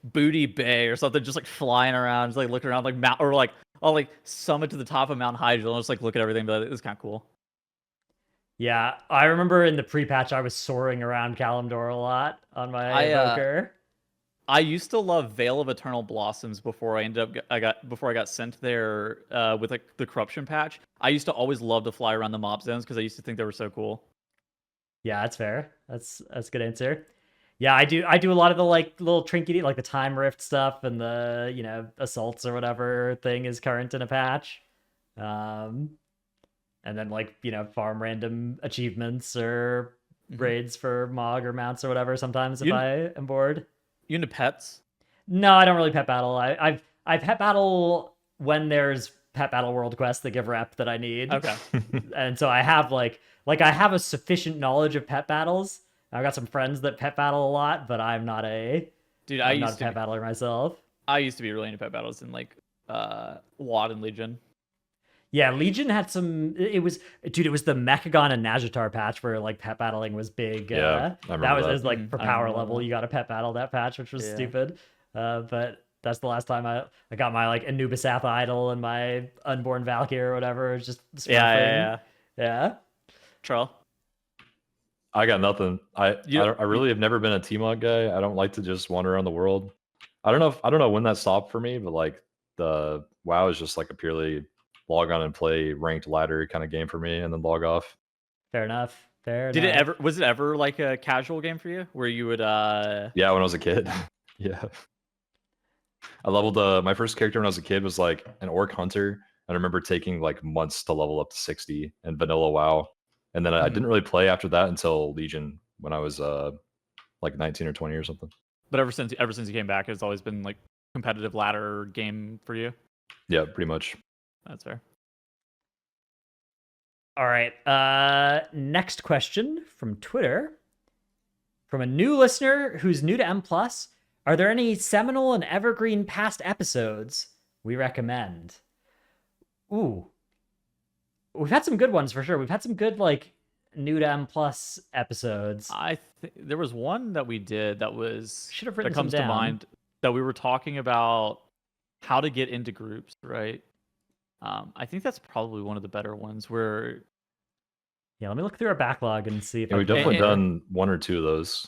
Speaker 2: Booty Bay or something, just like flying around, just like looking around, like or like I'll like summit to the top of Mount Hydra and just like look at everything. But it's kind of cool.
Speaker 1: Yeah, I remember in the pre-patch I was soaring around Kalimdor a lot on my evoker.
Speaker 2: I used to love Veil of Eternal Blossoms before I got sent there with like the corruption patch. I used to always love to fly around the mob zones because I used to think they were so cool.
Speaker 1: Yeah, that's fair. That's a good answer. Yeah, I do a lot of the like little trinkety, like the time rift stuff, and the assaults or whatever thing is current in a patch. And then like farm random achievements or raids for Mog or mounts or whatever sometimes if I am bored.
Speaker 2: You into pets?
Speaker 1: No, I don't really pet battle. I pet battle when there's pet battle world quests that give rep that I need.
Speaker 2: Okay.
Speaker 1: And so I have like I have a sufficient knowledge of pet battles. I've got some friends that pet battle a lot, but I'm not a not a pet battler myself.
Speaker 2: I used to be really into pet battles in like WoD and Legion.
Speaker 1: Yeah, Legion had some. It was the Mechagon and Najatar patch where like pet battling was big.
Speaker 3: Yeah, I remember
Speaker 1: that was like for power level.
Speaker 2: that.
Speaker 1: You got to pet battle that patch, which was stupid. But that's the last time I got my like Anubisath idol and my Unborn Valkyrie or whatever. It was just yeah.
Speaker 2: Charles?
Speaker 3: I got nothing. I really have never been a T-Mod guy. I don't like to just wander around the world. I don't know when that stopped for me, but like the WoW is just like a purely log on and play ranked ladder kind of game for me, and then log off.
Speaker 1: Fair enough.
Speaker 2: Was it ever like a casual game for you where you would
Speaker 3: Yeah, when I was a kid. Yeah. I leveled my first character when I was a kid was like an orc hunter. I remember taking like months to level up to 60 in vanilla WoW. And then I didn't really play after that until Legion when I was like 19 or 20 or something.
Speaker 2: But ever since you came back, it's always been like competitive ladder game for you?
Speaker 3: Yeah, pretty much.
Speaker 2: That's fair.
Speaker 1: All right. Next question from Twitter. From a new listener who's new to M+. Are there any seminal and evergreen past episodes we recommend? Ooh. We've had some good ones for sure. We've had some good like new to M+ episodes.
Speaker 2: There was one that we did that
Speaker 1: should have written
Speaker 2: that comes
Speaker 1: some down.
Speaker 2: to mind that we were talking about how to get into groups, right? I think that's probably one of the better ones where.
Speaker 1: Yeah, let me look through our backlog and see if
Speaker 3: we've definitely done one or two of those.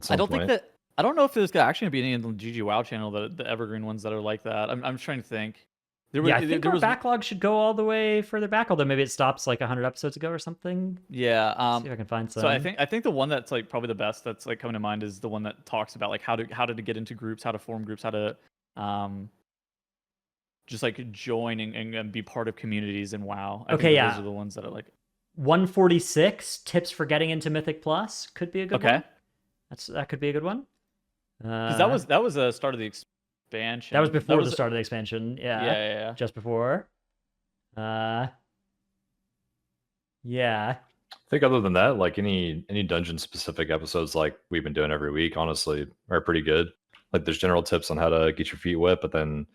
Speaker 2: I don't think that. I don't know if there's actually gonna be any in the GG WoW channel the evergreen ones that are like that. I'm trying to think.
Speaker 1: I think our backlog should go all the way further back, although maybe it stops like 100 episodes ago or something.
Speaker 2: Yeah.
Speaker 1: See if I can find some.
Speaker 2: So I think the one that's like probably the best that's like coming to mind is the one that talks about like how to get into groups, how to form groups, how to just like join and be part of communities in WoW. I think those are the ones that are like
Speaker 1: 146 tips for getting into Mythic Plus could be a good one. That could be a good one.
Speaker 2: Because that was a start of the expansion.
Speaker 1: That was before the start of the expansion.
Speaker 2: Yeah.
Speaker 1: Just before. Yeah.
Speaker 3: I think other than that, like any dungeon specific episodes like we've been doing every week, honestly, are pretty good. Like there's general tips on how to get your feet wet, but then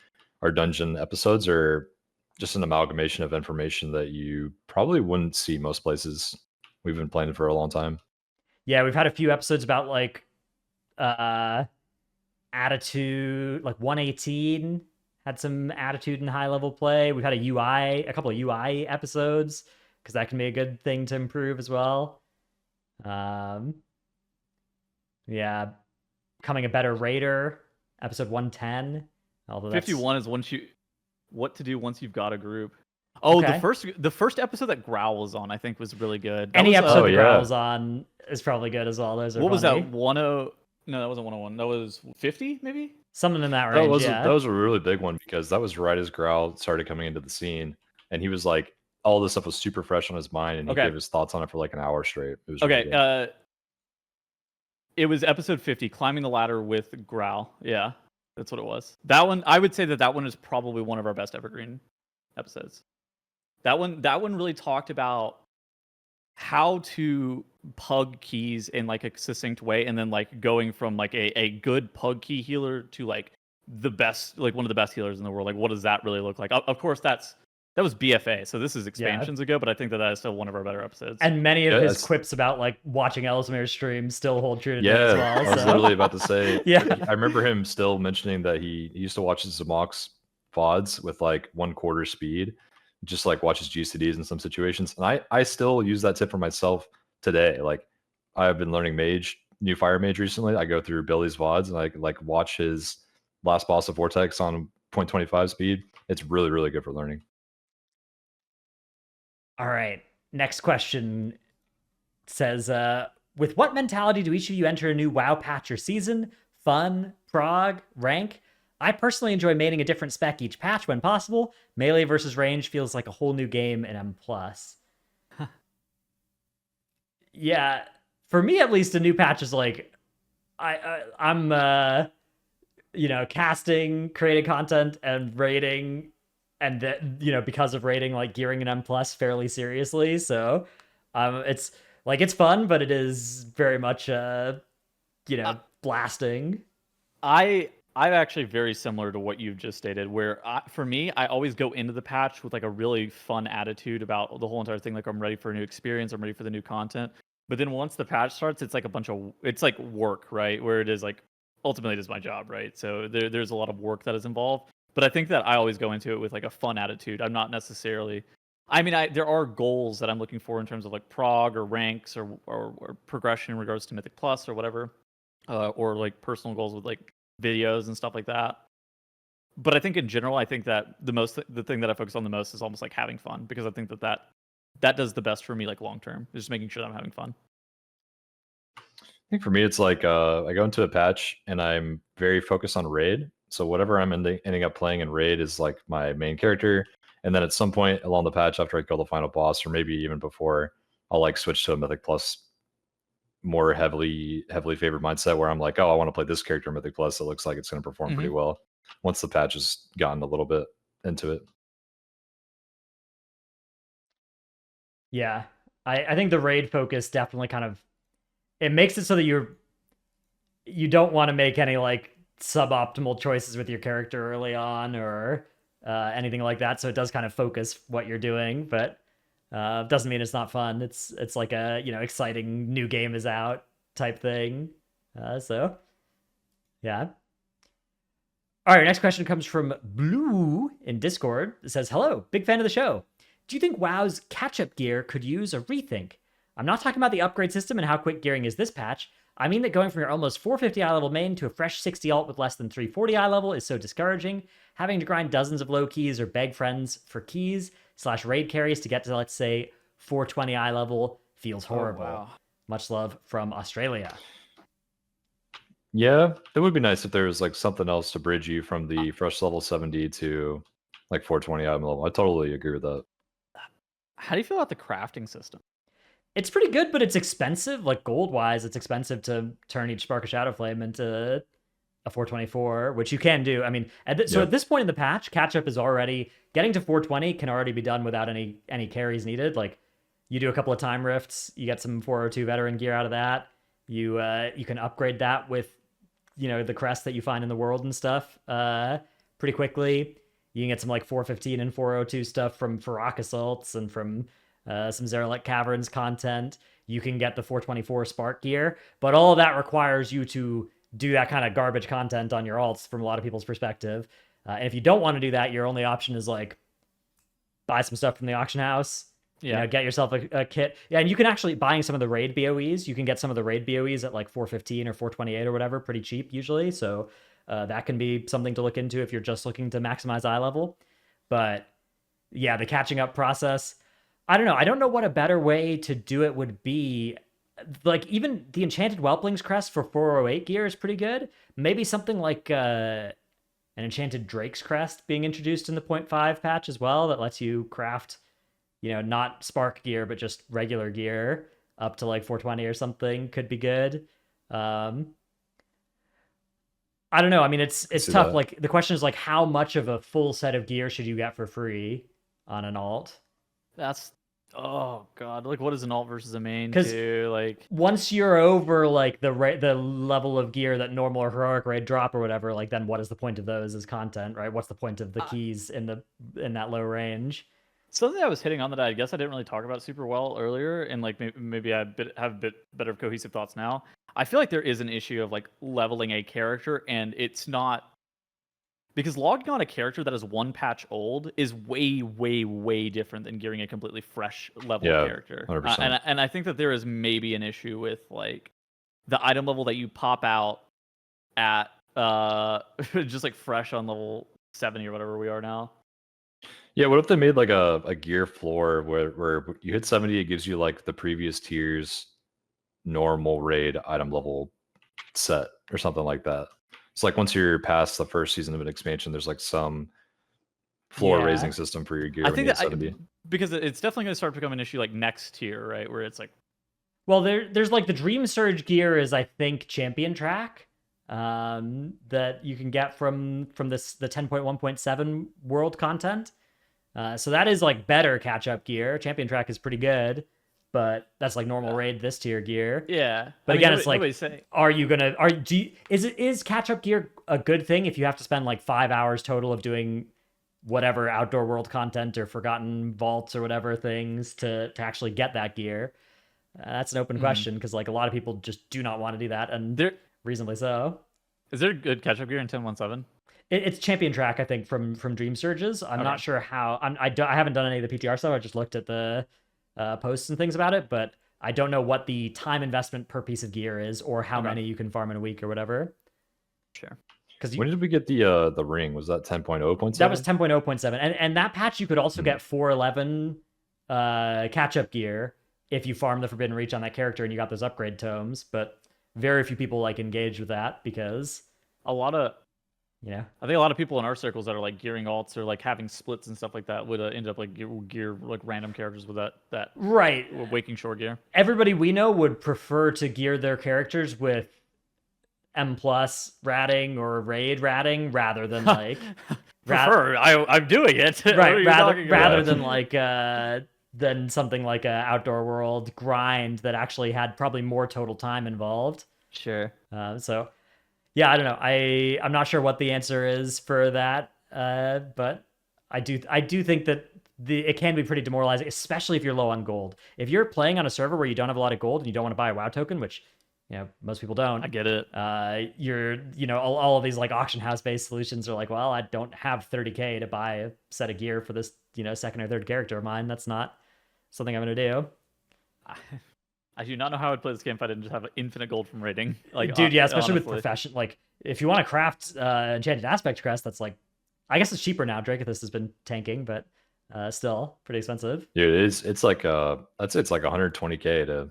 Speaker 3: our dungeon episodes are just an amalgamation of information that you probably wouldn't see most places. We've been playing it for a long time.
Speaker 1: Yeah, we've had a few episodes about like attitude, like 118 had some attitude and high level play. We've had a couple of UI episodes because that can be a good thing to improve as well. Yeah, becoming a better raider, episode 110. Although
Speaker 2: 51 is what to do once you've got a group. Oh,
Speaker 1: Okay.
Speaker 2: the first episode that Growl was on, I think, was really good.
Speaker 1: Any episode that
Speaker 3: yeah.
Speaker 1: Growl's on is probably good as well. Those are
Speaker 2: What was
Speaker 1: funny.
Speaker 2: that? 10? No, that wasn't 101. That was 50, maybe.
Speaker 1: Something in that range.
Speaker 3: That was a really big one because that was right as Growl started coming into the scene, and he was like, all this stuff was super fresh on his mind, and he
Speaker 2: Okay.
Speaker 3: gave his thoughts on it for like an hour straight. It was
Speaker 2: Okay.
Speaker 3: really good.
Speaker 2: It was episode 50, climbing the ladder with Growl. Yeah, that's what it was. That one, I would say that one is probably one of our best evergreen episodes. That one really talked about how to pug keys in like a succinct way, and then like going from like a good pug key healer to like the best, like one of the best healers in the world. Like, what does that really look like? Of course, that was BFA, so this is expansions ago, but I think that is still one of our better episodes.
Speaker 1: And many of his quips about like watching Ellesmere's stream still hold true today as well.
Speaker 3: I was literally about to say.
Speaker 1: Yeah.
Speaker 3: I remember him still mentioning that he used to watch his Zamok's VODs with like 1/4 speed, just like watch his GCDs in some situations. And I still use that tip for myself today. Like, I've been learning new fire mage recently. I go through Billy's VODs and I like watch his last boss of Vortex on 0.25 speed. It's really, really good for learning.
Speaker 1: All right. Next question says, with what mentality do each of you enter a new WoW patch or season? Fun, prog, rank? I personally enjoy maining a different spec each patch when possible. Melee versus range feels like a whole new game in M+. Yeah, for me at least, a new patch is like, I'm casting, creating content, and raiding, and that, because of raiding, like gearing an M+ fairly seriously. So it's like, it's fun, but it is very much blasting.
Speaker 2: I'm actually very similar to what you've just stated, where for me, I always go into the patch with like a really fun attitude about the whole entire thing. Like, I'm ready for a new experience, I'm ready for the new content. But then once the patch starts, it's like it's like work, right? Where it is like, ultimately it is my job, right? So there's a lot of work that is involved. But I think that I always go into it with like a fun attitude. I'm not necessarily, there are goals that I'm looking for in terms of like prog or ranks or progression in regards to Mythic Plus or whatever, or like personal goals with like videos and stuff like that. But I think in general, I think that the thing that I focus on the most is almost like having fun, because I think that does the best for me, like long term, just making sure that I'm having fun.
Speaker 3: I think for me, it's like I go into a patch and I'm very focused on raid. So whatever I'm ending up playing in raid is like my main character. And then at some point along the patch, after I kill the final boss, or maybe even before, I'll like switch to a Mythic Plus more heavily favored mindset, where I'm like, oh, I want to play this character in Mythic Plus. It looks like it's going to perform pretty well once the patch has gotten a little bit into it.
Speaker 1: Yeah, I think the raid focus definitely kind of, it makes it so that you don't want to make any like suboptimal choices with your character early on or anything like that. So it does kind of focus what you're doing, but doesn't mean it's not fun. It's like a exciting new game is out type thing. So yeah. All right, next question comes from Blue in Discord. It says, hello, big fan of the show. Do you think WoW's catch-up gear could use a rethink? I'm not talking about the upgrade system and how quick gearing is this patch. I mean that going from your almost 450 eye level main to a fresh 60 alt with less than 340 eye level is so discouraging. Having to grind dozens of low keys or beg friends for keys / raid carries to get to, let's say, 420 eye level feels horrible.
Speaker 2: Oh, wow.
Speaker 1: Much love from Australia.
Speaker 3: Yeah, it would be nice if there was like something else to bridge you from the fresh level 70 to like 420 item level. I totally agree with that.
Speaker 2: How do you feel about the crafting system?
Speaker 1: It's pretty good, but it's expensive. Like gold-wise, it's expensive to turn each Spark of Shadow Flame into a 424, which you can do. I mean, so at this point in the patch, catch-up is already, getting to 420 can already be done without any carries needed. Like, you do a couple of time rifts, you get some 402 veteran gear out of that. You can upgrade that with, the crest that you find in the world and stuff pretty quickly. You can get some like 415 and 402 stuff from Farak Assaults and from some Zeralek Caverns content. You can get the 424 Spark gear, but all of that requires you to do that kind of garbage content on your alts from a lot of people's perspective. And if you don't want to do that, your only option is like buy some stuff from the auction house.
Speaker 2: Yeah.
Speaker 1: You know, get yourself a kit. Yeah, and you can actually buying some of the raid BOEs. You can get some of the raid BOEs at like 415 or 428 or whatever, pretty cheap usually. So that can be something to look into if you're just looking to maximize eye level. But yeah, the catching up process, I don't know. I don't know what a better way to do it would be. Like even the Enchanted Whelpling's crest for 408 gear is pretty good. Maybe something like an Enchanted Drake's crest being introduced in the 0.5 patch as well that lets you craft, you know, not spark gear but just regular gear up to like 420 or something could be good. I don't know. I mean, it's tough.
Speaker 3: That.
Speaker 1: Like the question is like how much of a full set of gear should you get for free on an alt?
Speaker 2: That's oh god, like what is an alt versus a main
Speaker 1: 'Cause
Speaker 2: too? Like
Speaker 1: once you're over like the level of gear that normal or heroic raid drop or whatever, like then what is the point of those as content, right? What's the point of the keys in that low range?
Speaker 2: something I was hitting on that I guess I didn't really talk about super well earlier, and like maybe I have a bit better cohesive thoughts now. I feel like there is an issue of like leveling a character, and it's not because logging on a character that is one patch old is way, way, way different than gearing a completely fresh level character.
Speaker 3: 100%.
Speaker 2: And I think that there is maybe an issue with like the item level that you pop out at just like fresh on level 70 or whatever we are now.
Speaker 3: Yeah, what if they made like a gear floor where you hit 70, it gives you like the previous tier's normal raid item level set or something like that. It's like once you're past the first season of an expansion, there's like some floor raising system for your gear.
Speaker 2: I think that because it's definitely going to start to become an issue like next tier, right? Where it's like,
Speaker 1: well, there's like the Dream Surge gear is I think champion track that you can get from the 10.1.7 world content. So that is like better catch up gear. Champion track is pretty good, but that's like normal raid this tier gear.
Speaker 2: Yeah.
Speaker 1: But again, it's like, is catch up gear a good thing if you have to spend like 5 hours total of doing whatever outdoor world content or forgotten vaults or whatever things to actually get that gear? That's an open question because like a lot of people just do not want to do that, and reasonably so.
Speaker 2: Is there good catch up gear in 10.1.7?
Speaker 1: It's champion track, I think, from Dream Surges. I'm not sure how. I haven't done any of the PTR stuff. I just looked at the posts and things about it, but I don't know what the time investment per piece of gear is or how many you can farm in a week or whatever.
Speaker 2: Sure.
Speaker 3: Because when did we get the ring? Was that 10.0.7?
Speaker 1: That was 10.0.7, and that patch you could also get 411 catch up gear if you farm the Forbidden Reach on that character and you got those upgrade tomes. But very few people like engage with that because
Speaker 2: a lot of.
Speaker 1: Yeah,
Speaker 2: I think a lot of people in our circles that are like gearing alts or like having splits and stuff like that would end up like gear like random characters with that
Speaker 1: right
Speaker 2: Waking Shore gear.
Speaker 1: Everybody we know would prefer to gear their characters with M+ ratting or raid ratting rather than like
Speaker 2: I'm doing it
Speaker 1: right rather than like than something like a outdoor world grind that actually had probably more total time involved.
Speaker 2: Sure.
Speaker 1: So. Yeah, I don't know. I'm not sure what the answer is for that, but I do think that it can be pretty demoralizing, especially if you're low on gold. If you're playing on a server where you don't have a lot of gold and you don't want to buy a WoW token, which most people don't.
Speaker 2: I get it.
Speaker 1: All of these like auction house based solutions are like, well, I don't have 30K to buy a set of gear for this second or third character of mine. That's not something I'm gonna do.
Speaker 2: I do not know how I'd play this game if I didn't just have infinite gold from raiding. Like,
Speaker 1: dude, yeah, especially honestly. With profession. Like, if you want to craft Enchanted Aspect Crest, that's like, I guess it's cheaper now. Dracothus has been tanking, but still pretty expensive.
Speaker 3: Dude, it's like I'd say it's like 120K to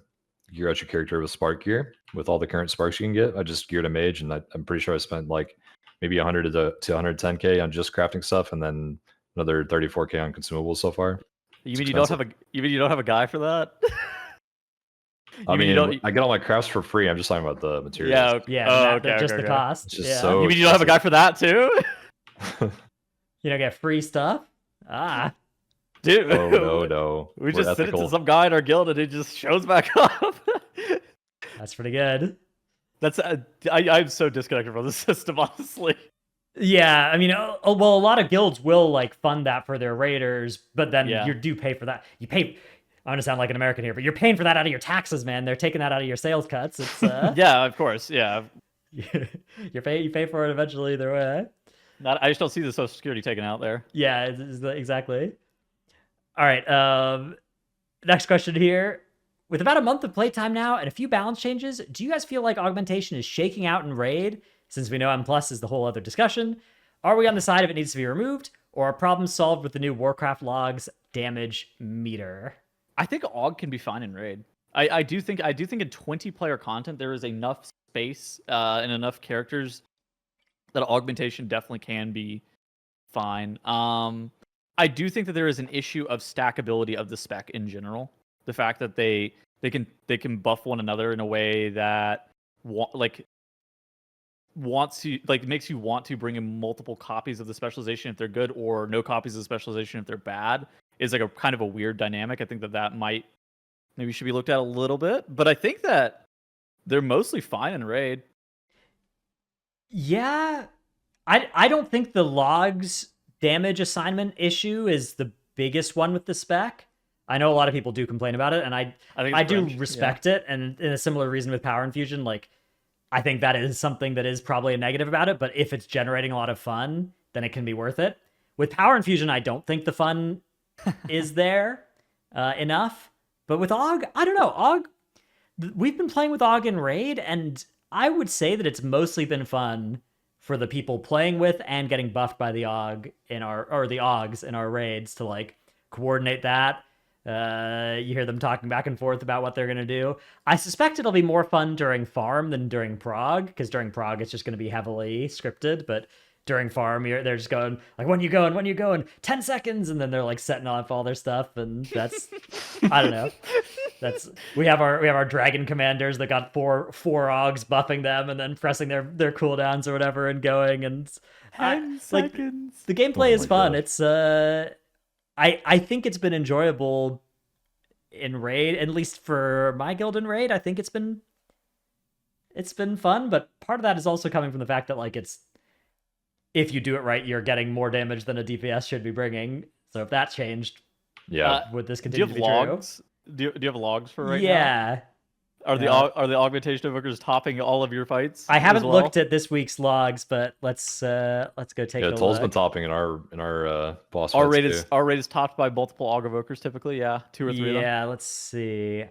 Speaker 3: gear out your character with Spark gear with all the current sparks you can get. I just geared a mage, and I'm pretty sure I spent like maybe 100 to 110K on just crafting stuff, and then another 34K on consumables so far.
Speaker 2: You mean you don't have a guy for that?
Speaker 3: I mean, I get all my crafts for free. I'm just talking about the materials.
Speaker 1: Just the cost.
Speaker 3: It's just so
Speaker 2: you mean you don't have a guy for that too?
Speaker 1: You don't get free stuff?
Speaker 2: Dude.
Speaker 3: Oh, no.
Speaker 2: We just sent it to some guy in our guild and it just shows back up.
Speaker 1: That's pretty good.
Speaker 2: I'm so disconnected from the system, honestly.
Speaker 1: Yeah, I mean, well, a lot of guilds will like fund that for their raiders, but then
Speaker 2: Yeah.
Speaker 1: you do pay for that. You pay. I'm gonna sound like an American here, but you're paying for that out of your taxes, man. They're taking that out of your sales cuts. It's
Speaker 2: Yeah, of course. Yeah.
Speaker 1: you pay for it eventually either way.
Speaker 2: Not. I just don't see the Social Security taken out there.
Speaker 1: Yeah, exactly. All right. Next question here. With about a month of playtime now and a few balance changes, do you guys feel like augmentation is shaking out in Raid? Since we know M plus is the whole other discussion, are we on the side of it needs to be removed, or are problems solved with the new Warcraft logs damage meter?
Speaker 2: I think AUG can be fine in raid. I do think in 20-player content there is enough space and enough characters that augmentation definitely can be fine. I do think that there is an issue of stackability of the spec in general. The fact that they can buff one another in a way that wants to makes you want to bring in multiple copies of the specialization if they're good, or no copies of the specialization if they're bad, is like a kind of a weird dynamic. I think that might maybe should be looked at a little bit, but I think that they're mostly fine in raid.
Speaker 1: Yeah, I don't think the logs damage assignment issue is the biggest one with the spec. I know a lot of people do complain about it, and I do respect it. And in a similar reason with Power Infusion, like I think that is something that is probably a negative about it. But if it's generating a lot of fun, then it can be worth it. With Power Infusion, I don't think the fun is there enough. But with AUG, I don't know. AUG, we've been playing with AUG in Raid, and I would say that it's mostly been fun for the people playing with and getting buffed by the AUG in the AUGs in our raids to like coordinate that. You hear them talking back and forth about what they're going to do. I suspect it'll be more fun during farm than during prog, because during prog it's just going to be heavily scripted, but during farm they're just going like, when you going 10 seconds, and then they're like setting off all their stuff, and that's I don't know. That's we have our dragon commanders that got four augs buffing them and then pressing their cooldowns or whatever and going, and
Speaker 2: 10 seconds.
Speaker 1: Like, the gameplay is fun.
Speaker 3: God.
Speaker 1: It's I think it's been enjoyable in raid, at least for my guild in raid. I think it's been fun, but part of that is also coming from the fact that like it's, if you do it right, you're getting more damage than a DPS should be bringing. So if that changed,
Speaker 3: Yeah.
Speaker 1: would this
Speaker 2: Do
Speaker 1: continue
Speaker 2: you
Speaker 1: to
Speaker 2: have
Speaker 1: be
Speaker 2: logs? Do you have logs for right now?
Speaker 1: Yeah.
Speaker 2: Are the augmentation invokers topping all of your fights?
Speaker 1: I haven't
Speaker 2: as well?
Speaker 1: looked at this week's logs, but let's go take a
Speaker 3: Toll's
Speaker 1: look.
Speaker 3: been topping in our boss
Speaker 2: Our
Speaker 3: fights too.
Speaker 2: rate is topped by multiple aug evokers typically. Yeah, 2 or 3 of them.
Speaker 1: Yeah, let's see.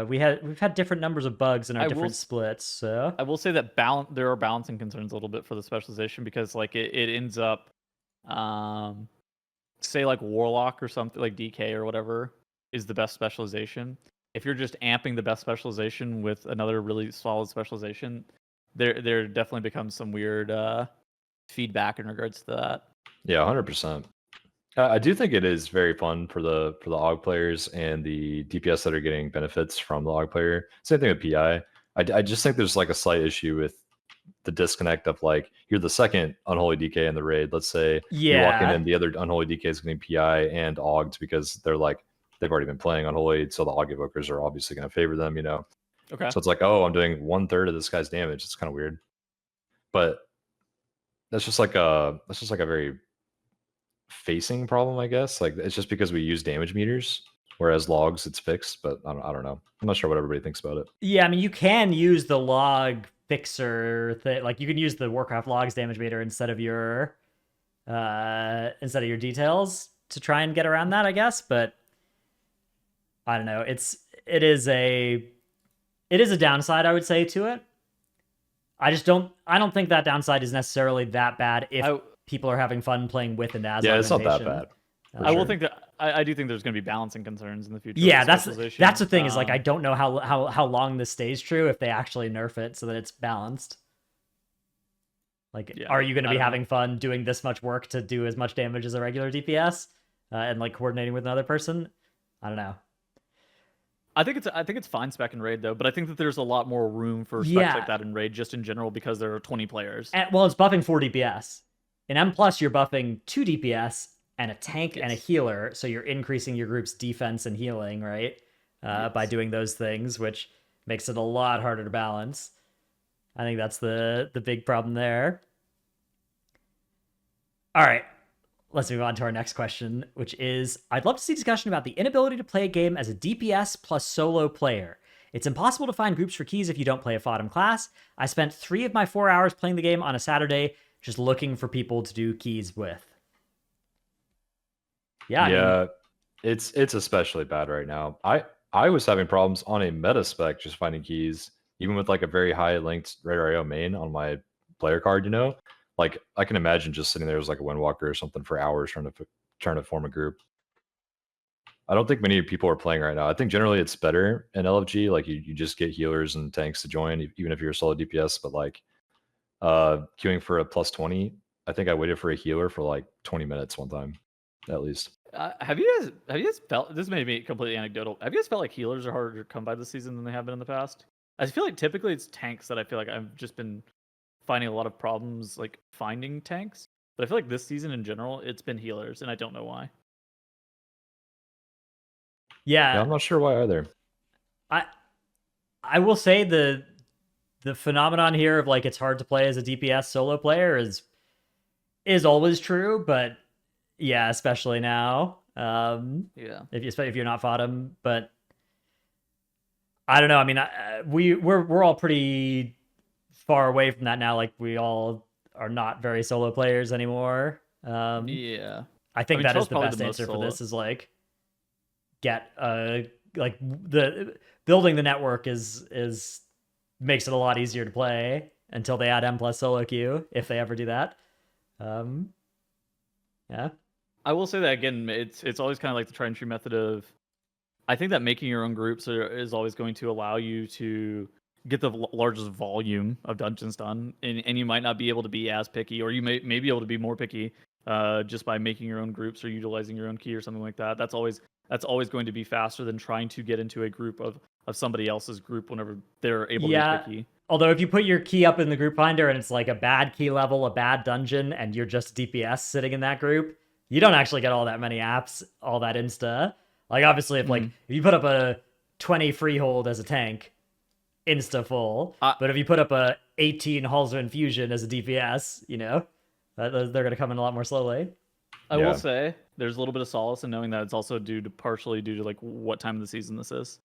Speaker 1: We've had different numbers of bugs in our
Speaker 2: I
Speaker 1: different
Speaker 2: will-
Speaker 1: splits. So
Speaker 2: I will say that there are balancing concerns a little bit for the specialization, because like it ends up, say like Warlock or something like DK or whatever is the best specialization. If you're just amping the best specialization with another really solid specialization, there definitely becomes some weird feedback in regards to that.
Speaker 3: Yeah, 100%. I do think it is very fun for the AUG players and the DPS that are getting benefits from the AUG player. Same thing with PI. I just think there's like a slight issue with the disconnect of like, you're the second unholy DK in the raid. Let's say you walk in
Speaker 1: yeah,
Speaker 3: and the other unholy DK is getting PI and AUGs because they've already been playing unholy, so the AUG evokers are obviously going to favor them, you know.
Speaker 2: Okay.
Speaker 3: So it's like, oh, I'm doing 1/3 of this guy's damage. It's kind of weird, but that's just like a very facing problem, I guess. Like, it's just because we use damage meters, whereas logs it's fixed. But I don't know. I'm not sure what everybody thinks about it.
Speaker 1: yeah. I mean, you can use the log fixer thing. Like, you can use the Warcraft logs damage meter instead of your details to try and get around that, I guess. But I don't know. It is a downside, I would say, to it. I don't think that downside is necessarily that bad if people are having fun playing with and as.
Speaker 3: Yeah, it's not that
Speaker 1: augmentation.
Speaker 3: bad.
Speaker 2: I will think that I do think there's going to be balancing concerns in the future.
Speaker 1: Yeah,
Speaker 2: with
Speaker 1: that's
Speaker 2: specialization.
Speaker 1: the thing is like, I don't know how long this stays true if they actually nerf it so that it's balanced. Like,
Speaker 2: Yeah,
Speaker 1: are you going to
Speaker 2: I
Speaker 1: be
Speaker 2: don't know.
Speaker 1: having fun doing this much work to do as much damage as a regular DPS, and like coordinating with another person? I don't know.
Speaker 2: I think it's fine spec in raid though, but I think that there's a lot more room for specs
Speaker 1: Yeah.
Speaker 2: like that in raid just in general because there are 20 players.
Speaker 1: Well, it's buffing 4 DPS. In M plus, you're buffing 2 DPS and a tank and a healer, so you're increasing your group's defense and healing, right? By doing those things, which makes it a lot harder to balance. I think that's the big problem there. All right, let's move on to our next question, which is I'd love to see discussion about the inability to play a game as a DPS plus solo player. It's impossible to find groups for keys if you don't play a FOTM class. I spent 3 of my 4 hours playing the game on a Saturday just looking for people to do keys with. Yeah, I mean,
Speaker 3: it's especially bad right now. I was having problems on a meta spec just finding keys, even with like a very high linked Radar AO main on my player card. Like I can imagine just sitting there as like a Windwalker or something for hours trying to form a group. I don't think many people are playing right now. I think generally it's better in LFG. Like you just get healers and tanks to join, even if you're a solo DPS. But like queuing for a +20, I think I waited for a healer for like 20 minutes one time, at least.
Speaker 2: Have you guys felt, this may be completely anecdotal, have you guys felt like healers are harder to come by this season than they have been in the past? I feel like typically it's tanks that I feel like I've just been finding a lot of problems like finding tanks. But I feel like this season in general, it's been healers, and I don't know why.
Speaker 3: Yeah, I'm not sure why either.
Speaker 1: I will say the phenomenon here of like it's hard to play as a DPS solo player is always true, but yeah, especially now.
Speaker 2: Yeah.
Speaker 1: If you're not FOTM, but I don't know. I mean, we're all pretty far away from that now. Like we all are not very solo players anymore.
Speaker 2: Yeah.
Speaker 1: I think
Speaker 2: mean,
Speaker 1: that
Speaker 2: Troll's
Speaker 1: is the
Speaker 2: probably
Speaker 1: best
Speaker 2: the most
Speaker 1: answer for
Speaker 2: solo.
Speaker 1: this is like get like the building the network is makes it a lot easier to play until they add M plus solo queue if they ever do that. Yeah.
Speaker 2: I will say that again, it's always kind of like the tried and true method of, I think that making your own groups is always going to allow you to get the largest volume of dungeons done, and you might not be able to be as picky, or you may be able to be more picky just by making your own groups or utilizing your own key or something like that. That's always going to be faster than trying to get into a group of somebody else's group whenever they're able to be picky.
Speaker 1: Although if you put your key up in the group finder and it's like a bad key level, a bad dungeon, and you're just DPS sitting in that group, you don't actually get all that many apps, all that insta. Like obviously, if you put up a 20 freehold as a tank, insta full. But if you put up a 18 halls of infusion as a DPS, they're gonna come in a lot more slowly.
Speaker 2: I will say there's a little bit of solace in knowing that it's also partially due to like what time of the season this is.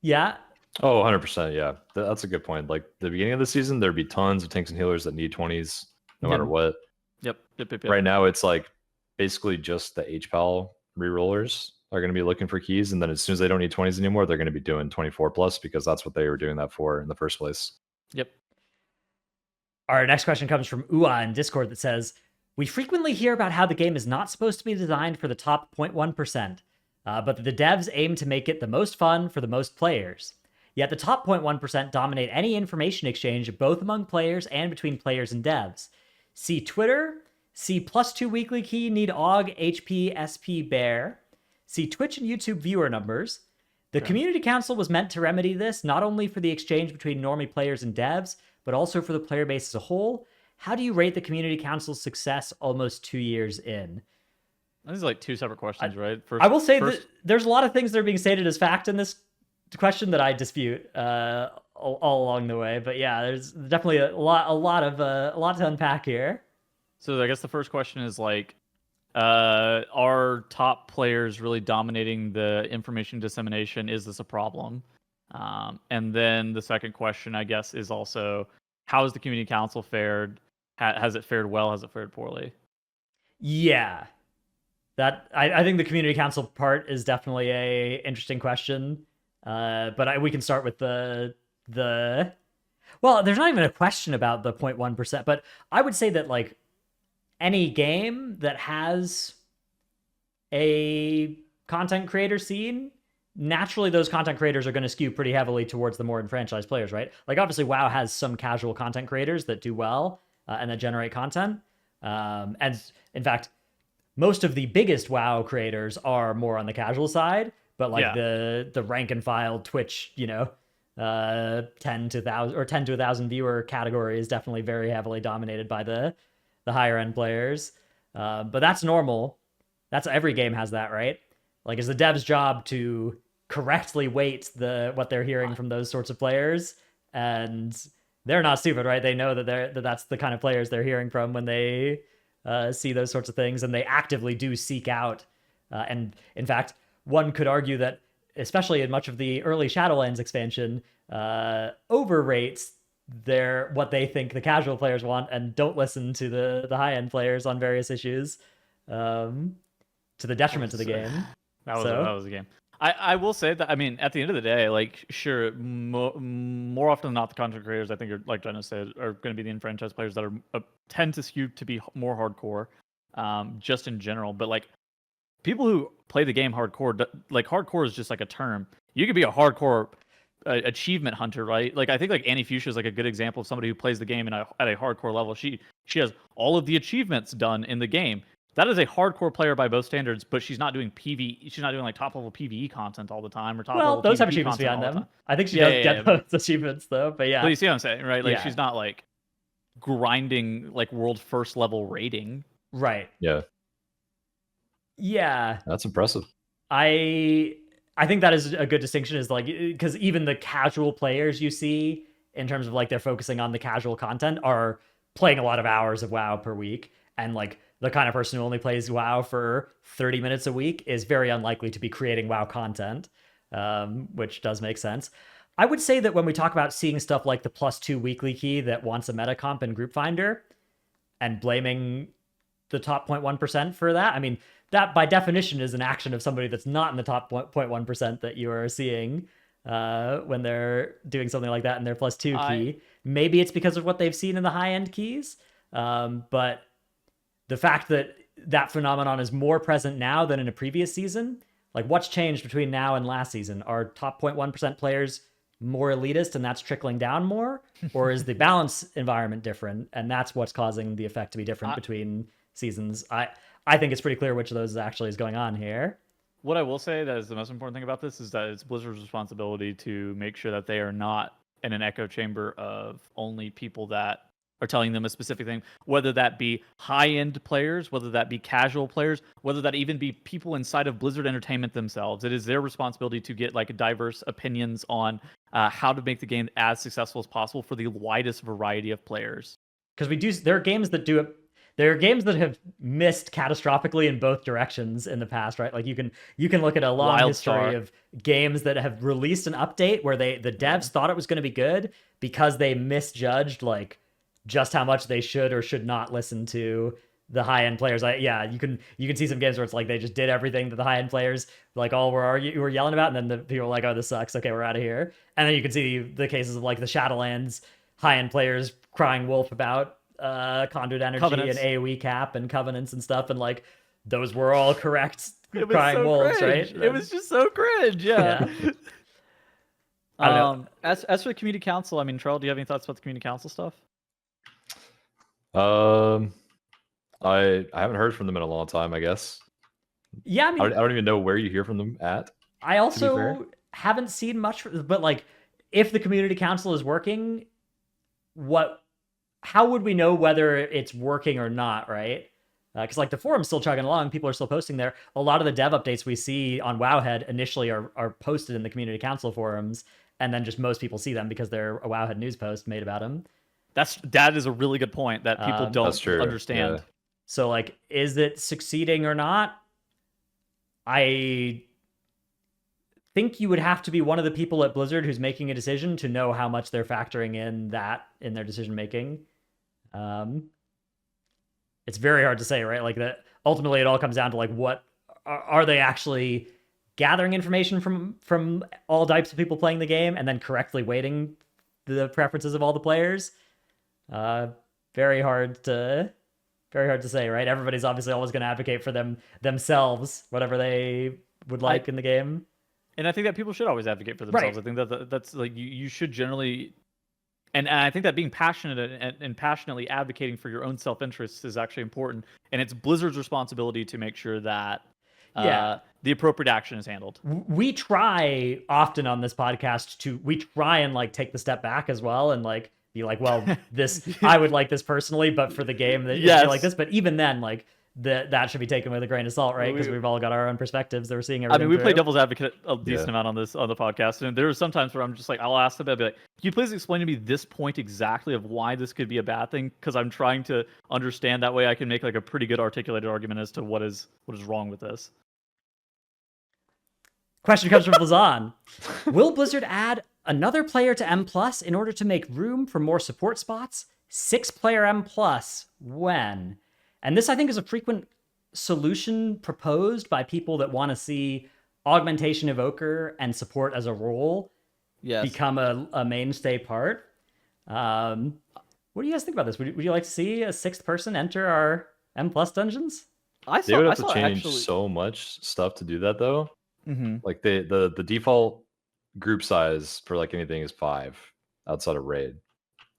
Speaker 1: Yeah.
Speaker 3: Oh, 100%. Yeah, that's a good point. Like the beginning of the season, there'd be tons of tanks and healers that need 20s no matter what.
Speaker 2: Yep.
Speaker 3: Right now, it's like basically just the HPAL rerollers are going to be looking for keys, and then as soon as they don't need 20s anymore, they're going to be doing 24 plus because that's what they were doing that for in the first place.
Speaker 2: Yep.
Speaker 1: Our next question comes from Ua in Discord that says, we frequently hear about how the game is not supposed to be designed for the top 0.1%, but that the devs aim to make it the most fun for the most players. Yet the top 0.1% dominate any information exchange both among players and between players and devs. See Twitter, see +2 weekly key need AUG HP SP bear, see Twitch and YouTube viewer numbers. The Community Council was meant to remedy this, not only for the exchange between normie players and devs, but also for the player base as a whole. How do you rate the Community Council's success almost 2 years in?
Speaker 2: These are like two separate questions, right?
Speaker 1: I will say that there's a lot of things that are being stated as fact in this question that I dispute all along the way. But yeah, there's definitely a lot to unpack here.
Speaker 2: So I guess the first question is like, are top players really dominating the information dissemination? Is this a problem? And then the second question, I guess, is also, how has the Community Council fared? Has it fared well? Has it fared poorly?
Speaker 1: Yeah, that I think the Community Council part is definitely a interesting question. But we can start with the well, there's not even a question about the 0.1%, but I would say that like any game that has a content creator scene, naturally those content creators are going to skew pretty heavily towards the more enfranchised players, right? Like obviously WoW has some casual content creators that do well and that generate content. And in fact, most of the biggest WoW creators are more on the casual side, but like the rank and file Twitch, 10 to 1,000 viewer category is definitely very heavily dominated by the higher end players. But that's normal. That's every game has that, right? Like it's the dev's job to correctly weight what they're hearing from those sorts of players, and they're not stupid, right? They know that that's the kind of players they're hearing from when they see those sorts of things, and they actively do seek out. And in fact, one could argue that, especially in much of the early Shadowlands expansion, overrates what they think the casual players want and don't listen to the high end players on various issues, to the detriment of the game.
Speaker 2: That was a game. I will say that, I mean, at the end of the day, like, sure, more often than not, the content creators, I think, are, like Jenna said, are going to be the enfranchised players that are tend to skew to be more hardcore, just in general. But like, people who play the game hardcore, like, hardcore is just like a term. You could be a hardcore achievement hunter, right? Like, I think like Annie Fuchsia is like a good example of somebody who plays the game at a hardcore level. She has all of the achievements done in the game. That is a hardcore player by both standards, but she's not doing PvE. She's not doing like top level PvE content all the time, or top level.
Speaker 1: Well, those
Speaker 2: PvP
Speaker 1: have achievements behind them. I think she does get those achievements though. But yeah,
Speaker 2: but you see what I'm saying, right? Like, she's not like grinding like world first level rating.
Speaker 1: Right.
Speaker 3: Yeah.
Speaker 1: Yeah.
Speaker 3: That's impressive.
Speaker 1: I think that is a good distinction, is like, because even the casual players you see, in terms of like they're focusing on the casual content, are playing a lot of hours of WoW per week, and like the kind of person who only plays WoW for 30 minutes a week is very unlikely to be creating WoW content, which does make sense. I would say that when we talk about seeing stuff like the +2 weekly key that wants a meta comp in Group Finder, and blaming the top 0.1% for that, I mean, that by definition is an action of somebody that's not in the top 0.1% that you are seeing when they're doing something like that in their +2 key. Maybe it's because of what they've seen in the high-end keys, but the fact that that phenomenon is more present now than in a previous season, like, what's changed between now and last season? Are top 0.1% players more elitist and that's trickling down more? Or is the balance environment different and that's what's causing the effect to be different between seasons? I think it's pretty clear which of those actually is going on here.
Speaker 2: What I will say that is the most important thing about this is that it's Blizzard's responsibility to make sure that they are not in an echo chamber of only people that are telling them a specific thing, whether that be high-end players, whether that be casual players, whether that even be people inside of Blizzard Entertainment themselves. It is their responsibility to get like diverse opinions on how to make the game as successful as possible for the widest variety of players.
Speaker 1: Because there are games that do it. There are games that have missed catastrophically in both directions in the past, right? Like, you can look at a long history of games that have released an update where the devs thought it was going to be good because they misjudged like just how much they should or should not listen to the high-end players. You can see some games where it's like they just did everything that the high-end players like all were yelling about, and then the people were like, oh, this sucks, okay, we're out of here. And then you can see the cases of like the Shadowlands high-end players crying wolf about conduit energy
Speaker 2: Covenants.
Speaker 1: and AoE cap and covenants and stuff, and like those were all correct
Speaker 2: crying
Speaker 1: so wolves,
Speaker 2: cringe.
Speaker 1: right?
Speaker 2: It was just so cringe. Yeah.
Speaker 1: I don't know.
Speaker 2: As for the community council, I mean, Trell, do you have any thoughts about the community council stuff?
Speaker 3: I haven't heard from them in a long time, I guess.
Speaker 1: Yeah, I mean,
Speaker 3: I don't even know where you hear from them at.
Speaker 1: I also haven't seen much, but like, if the community council is working, how would we know whether it's working or not, right? Because like the forum's still chugging along, people are still posting there. A lot of the dev updates we see on Wowhead initially are posted in the community council forums, and then just most people see them because they're a Wowhead news post made about them.
Speaker 2: That is a really good point that people don't understand.
Speaker 3: Yeah.
Speaker 1: So like, is it succeeding or not? I think you would have to be one of the people at Blizzard who's making a decision to know how much they're factoring in that in their decision making. It's very hard to say, right? Like, that ultimately it all comes down to like, what are they actually gathering information from all types of people playing the game and then correctly weighting the preferences of all the players? Very hard to say, right? Everybody's obviously always going to advocate for themselves, whatever they would like in the game.
Speaker 2: And I think that people should always advocate for themselves.
Speaker 1: Right.
Speaker 2: I think that's like, you should generally, and I think that being passionate and passionately advocating for your own self-interest is actually important. And it's Blizzard's responsibility to make sure that the appropriate action is handled.
Speaker 1: We try often on this podcast we try and like take the step back as well and like be like, well, this I would like this personally, but for the game that like this. But even then, like, that should be taken with a grain of salt, right? Because we've all got our own perspectives that we're seeing
Speaker 2: I
Speaker 1: everything
Speaker 2: mean, we play
Speaker 1: through.
Speaker 2: devil's advocate a decent amount on the podcast, and there are some times where I'm just like, I'll ask them, I'll be like, "Can you please explain to me this point exactly of why this could be a bad thing?" Because I'm trying to understand. That way, I can make like a pretty good articulated argument as to what is wrong with this.
Speaker 1: Question comes from Blazon. Will Blizzard add another player to M+ in order to make room for more support spots? 6-player M+, when? And this, I think, is a frequent solution proposed by people that want to see Augmentation Evoker and support as a role become a mainstay part. What do you guys think about this? Would you like to see a 6th person enter our M+ dungeons?
Speaker 3: They would have to change so much stuff to do that, though. Like the default group size for like anything is 5 outside of raid.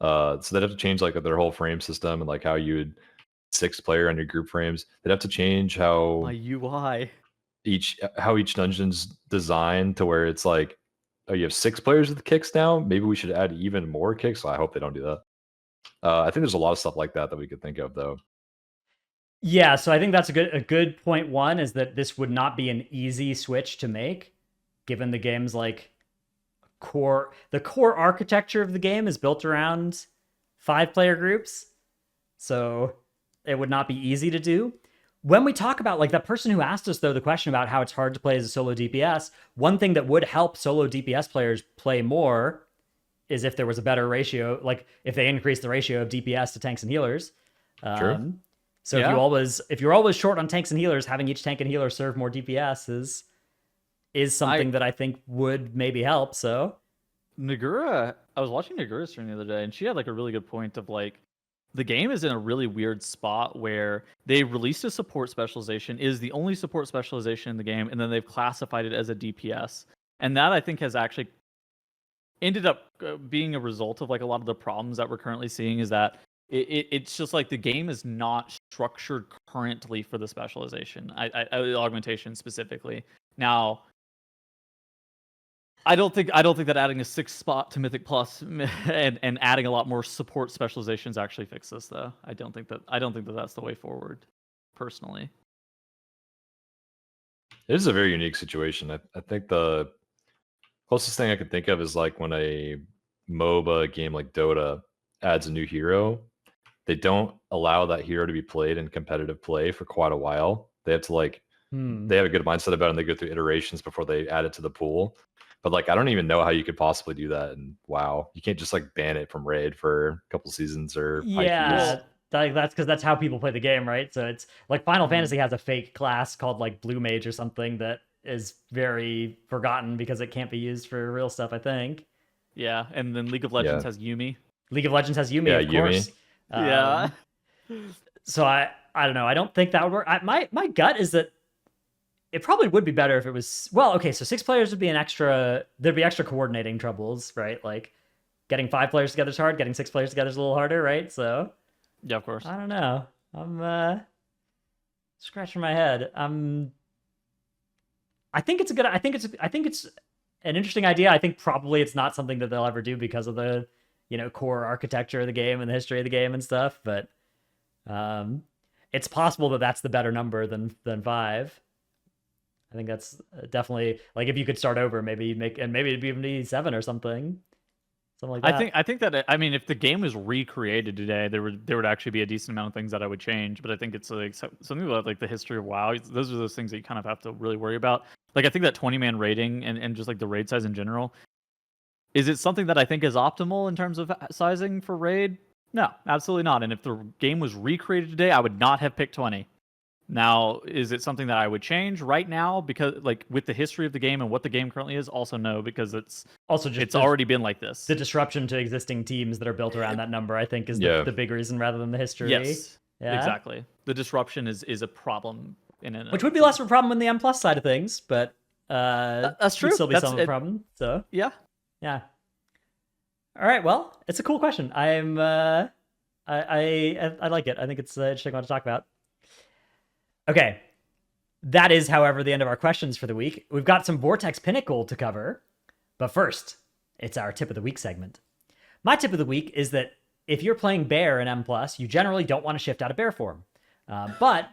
Speaker 3: So they'd have to change like their whole frame system and like how you would 6 player on your group frames. They'd have to change how
Speaker 2: my UI
Speaker 3: each dungeon's designed to where it's like, oh, you have 6 players with kicks now. Maybe we should add even more kicks. I hope they don't do that. I think there's a lot of stuff like that we could think of, though.
Speaker 1: Yeah, so I think that's a good point. One is that this would not be an easy switch to make, given the game's like core architecture of the game is built around 5-player groups. So it would not be easy to do. When we talk about like that person who asked us though the question about how it's hard to play as a solo DPS, one thing that would help solo DPS players play more is if there was a better ratio, like if they increased the ratio of DPS to tanks and healers.
Speaker 3: Sure.
Speaker 1: So if you're always short on tanks and healers, having each tank and healer serve more DPS is something that I think would maybe help. So
Speaker 2: Nagura, I was watching Nagura's stream the other day, and she had like a really good point of like the game is in a really weird spot where they released a support specialization, is the only support specialization in the game, and then they've classified it as a DPS, and that I think has actually ended up being a result of like a lot of the problems that we're currently seeing. Is that it's just like the game is not structured currently for the specialization, augmentation specifically. Now, I don't think that adding a 6th spot to Mythic Plus and adding a lot more support specializations actually fix this, though. I don't think that that's the way forward, personally.
Speaker 3: It is a very unique situation. I think the closest thing I could think of is like when a MOBA game like Dota adds a new hero. They don't allow that hero to be played in competitive play for quite a while. They have to like they have a good mindset about it and they go through iterations before they add it to the pool. But like I don't even know how you could possibly do that. And WoW, you can't just like ban it from raid for a couple seasons or
Speaker 1: that's because that's how people play the game, right? So it's like Final Fantasy has a fake class called like Blue Mage or something that is very forgotten because it can't be used for real stuff, I think.
Speaker 2: Yeah, and then League of Legends has Yuumi.
Speaker 1: League of Legends has Yuumi, of course. So I don't know. I don't think that would work. My gut is that it probably would be better if it was so 6 players would be there'd be extra coordinating troubles, right? Like getting 5 players together is hard, getting 6 players together is a little harder, right? So
Speaker 2: yeah, of course.
Speaker 1: I don't know. I'm scratching my head. I think it's an interesting idea. I think probably it's not something that they'll ever do because of the core architecture of the game and the history of the game and stuff, but it's possible that that's the better number than 5. I think that's definitely like if you could start over, maybe it'd even be 7 or something like that.
Speaker 2: I think that if the game was recreated today, there would actually be a decent amount of things that I would change. But I think it's like something about like the history of WoW. Those are those things that you kind of have to really worry about. Like I think that 20-man raiding and just like the raid size in general. Is it something that I think is optimal in terms of sizing for raid? No, absolutely not. And if the game was recreated today, I would not have picked 20. Now, is it something that I would change right now because, like, with the history of the game and what the game currently is? Also, no, because it's already been like this.
Speaker 1: The disruption to existing teams that are built around that number, I think, is the big reason rather than the history.
Speaker 2: Yes, exactly. The disruption is a problem
Speaker 1: which would be less of a problem in the M+ side of things, but
Speaker 2: that's true.
Speaker 1: Would still be some of a problem. So
Speaker 2: yeah.
Speaker 1: All right. Well, it's a cool question. I like it. I think it's interesting one to talk about. Okay. That is, however, the end of our questions for the week. We've got some Vortex Pinnacle to cover. But first, it's our tip of the week segment. My tip of the week is that if you're playing Bear in M+, you generally don't want to shift out of Bear form. But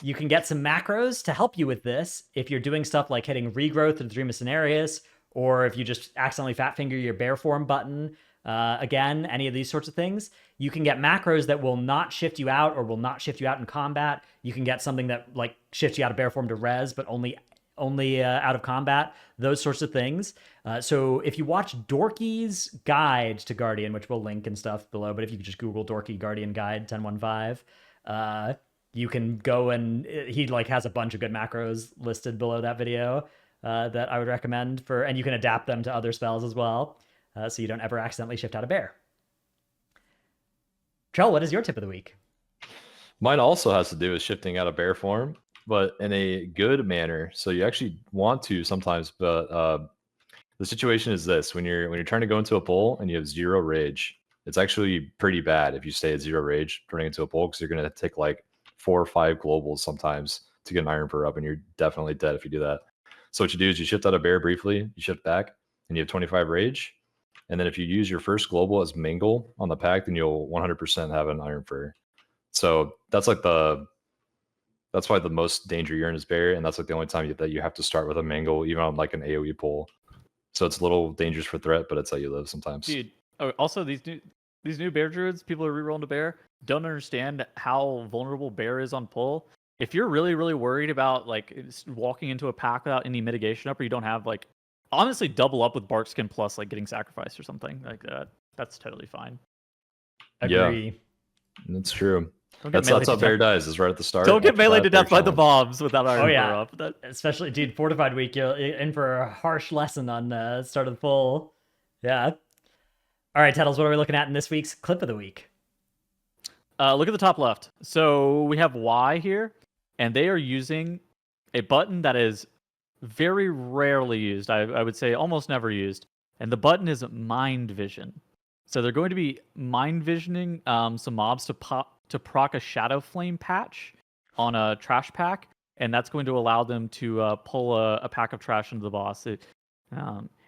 Speaker 1: you can get some macros to help you with this if you're doing stuff like hitting regrowth of Dreamus Cinereus, or if you just accidentally fat finger your bear form button. Again, any of these sorts of things, you can get macros that will not shift you out or will not shift you out in combat. You can get something that like shifts you out of bear form to res, but only out of combat, those sorts of things. So if you watch Dorky's guide to Guardian, which we'll link and stuff below, but if you could just Google Dorky Guardian Guide 1015, you can go and he like has a bunch of good macros listed below that video that I would recommend for, and you can adapt them to other spells as well. So you don't ever accidentally shift out a bear. Trell, what is your tip of the week?
Speaker 3: Mine also has to do with shifting out of bear form, but in a good manner. So you actually want to sometimes, but the situation is this: when you're trying to go into a bull and you have 0 rage, it's actually pretty bad if you stay at 0 rage running into a bull, because you're going to take like 4 or 5 globals sometimes to get an iron per up, and you're definitely dead if you do that. So what you do is you shift out a bear briefly, you shift back, and you have 25 rage. And then if you use your first global as Mingle on the pack, then you'll 100% have an Iron Fur. So that's like that's why the most danger you're in is bear, and that's like the only time that you have to start with a Mingle, even on like an AoE pull. So it's a little dangerous for threat, but it's how you live sometimes.
Speaker 2: Dude, also these new bear druids, people are rerolling to bear, don't understand how vulnerable bear is on pull. If you're really, really worried about like walking into a pack without any mitigation up, or you don't have like, honestly, double up with Barkskin plus like getting sacrificed or something like that. That's totally fine.
Speaker 1: Agree.
Speaker 3: Yeah, that's true. That's how bear dies, is right at the start.
Speaker 2: Don't get melee to death by the mobs without Iron Fur up.
Speaker 1: Especially, dude, Fortified Week, you're in for a harsh lesson on start of the full. Yeah. All right, Tettles, what are we looking at in this week's clip of the week?
Speaker 2: Look at the top left. So we have Y here, and they are using a button that is very rarely used. I would say almost never used. And the button is Mind Vision. So they're going to be mind visioning some mobs to proc a Shadow Flame patch on a trash pack, and that's going to allow them to pull a pack of trash into the boss. It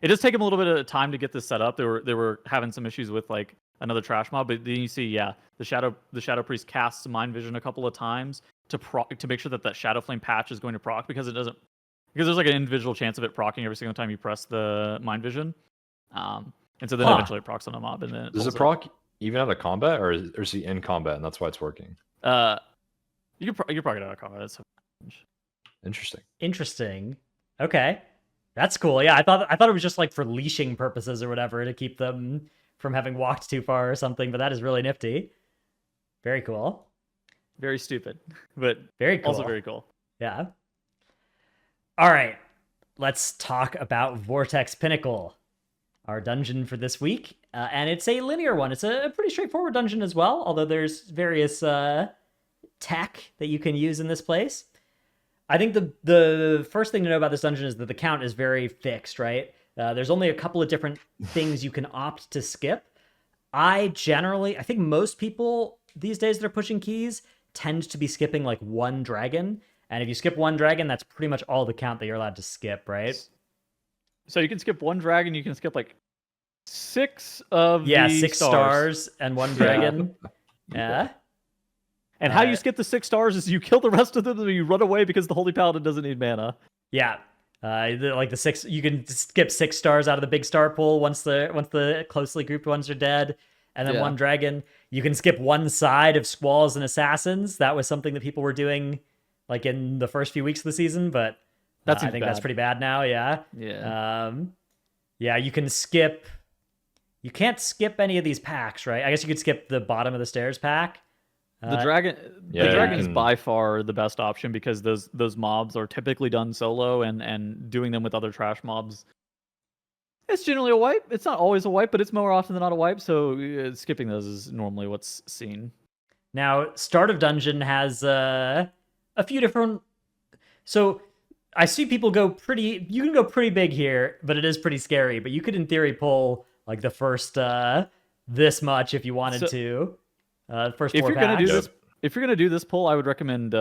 Speaker 2: does take them a little bit of time to get this set up. They were having some issues with like another trash mob, but then you see, the Shadow Priest casts Mind Vision a couple of times to make sure that Shadow Flame patch is going to proc, because there's like an individual chance of it procking every single time you press the Mind Vision. And so then eventually it procs on a mob, and then
Speaker 3: does it proc even out of combat, or is he in combat and that's why it's working?
Speaker 2: You can proc it out of combat. It's
Speaker 3: Interesting.
Speaker 1: Okay, that's cool. Yeah, I thought it was just like for leashing purposes or whatever, to keep them from having walked too far or something. But that is really nifty. Very cool.
Speaker 2: Very stupid, but
Speaker 1: very cool.
Speaker 2: Also very cool.
Speaker 1: Yeah. All right, let's talk about Vortex Pinnacle, our dungeon for this week. And it's a linear one. It's a pretty straightforward dungeon as well, although there's various tech that you can use in this place. I think the first thing to know about this dungeon is that the count is very fixed, right? There's only a couple of different things you can opt to skip. I think most people these days that are pushing keys tend to be skipping like 1 dragon. And if you skip 1 dragon, that's pretty much all the count that you're allowed to skip, right?
Speaker 2: So you can skip 1 dragon, you can skip like 6 of the
Speaker 1: 6 stars and 1 dragon. Yeah.
Speaker 2: And how you skip the 6 stars is you kill the rest of them and you run away, because the Holy Paladin doesn't need mana.
Speaker 1: Yeah. Like the 6, you can skip 6 stars out of the big star pool once the closely grouped ones are dead. And then 1 dragon. You can skip 1 side of Squalls and Assassins. That was something that people were doing like in the first few weeks of the season, but I think that's pretty bad now. Yeah. You can skip. You can't skip any of these packs, right? I guess you could skip the bottom of the stairs pack.
Speaker 2: The dragon is by far the best option, because those mobs are typically done solo, and doing them with other trash mobs, it's generally a wipe. It's not always a wipe, but it's more often than not a wipe. So skipping those is normally what's seen.
Speaker 1: Now, Start of Dungeon has a few different. So I see people go pretty. You can go pretty big here, but it is pretty scary. But you could, in theory, pull like the first this much if you wanted to. First 4 packs.
Speaker 2: If you're gonna do this pull, I would recommend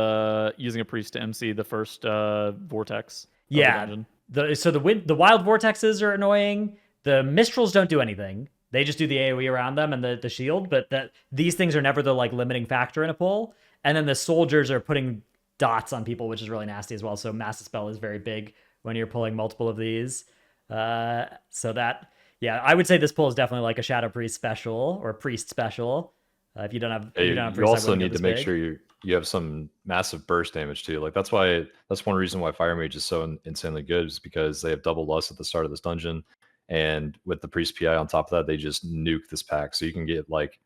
Speaker 2: using a priest to MC the first vortex.
Speaker 1: Yeah. The wild vortexes are annoying. The Mistrals don't do anything. They just do the AoE around them and the shield, but that these things are never the like limiting factor in a pull. And then the soldiers are putting dots on people, which is really nasty as well. So Mass Dispel is very big when you're pulling multiple of these. So that, yeah, I would say this pull is definitely like a Shadow Priest special or Priest special. If you don't have, if you don't have
Speaker 3: You
Speaker 1: Priest, I
Speaker 3: also
Speaker 1: wouldn't go
Speaker 3: need to
Speaker 1: this
Speaker 3: make
Speaker 1: big.
Speaker 3: sure you have some massive burst damage too. Like that's one reason why Fire Mage is so insanely good is because they have double lust at the start of this dungeon, and with the Priest PI on top of that, they just nuke this pack. So you can get like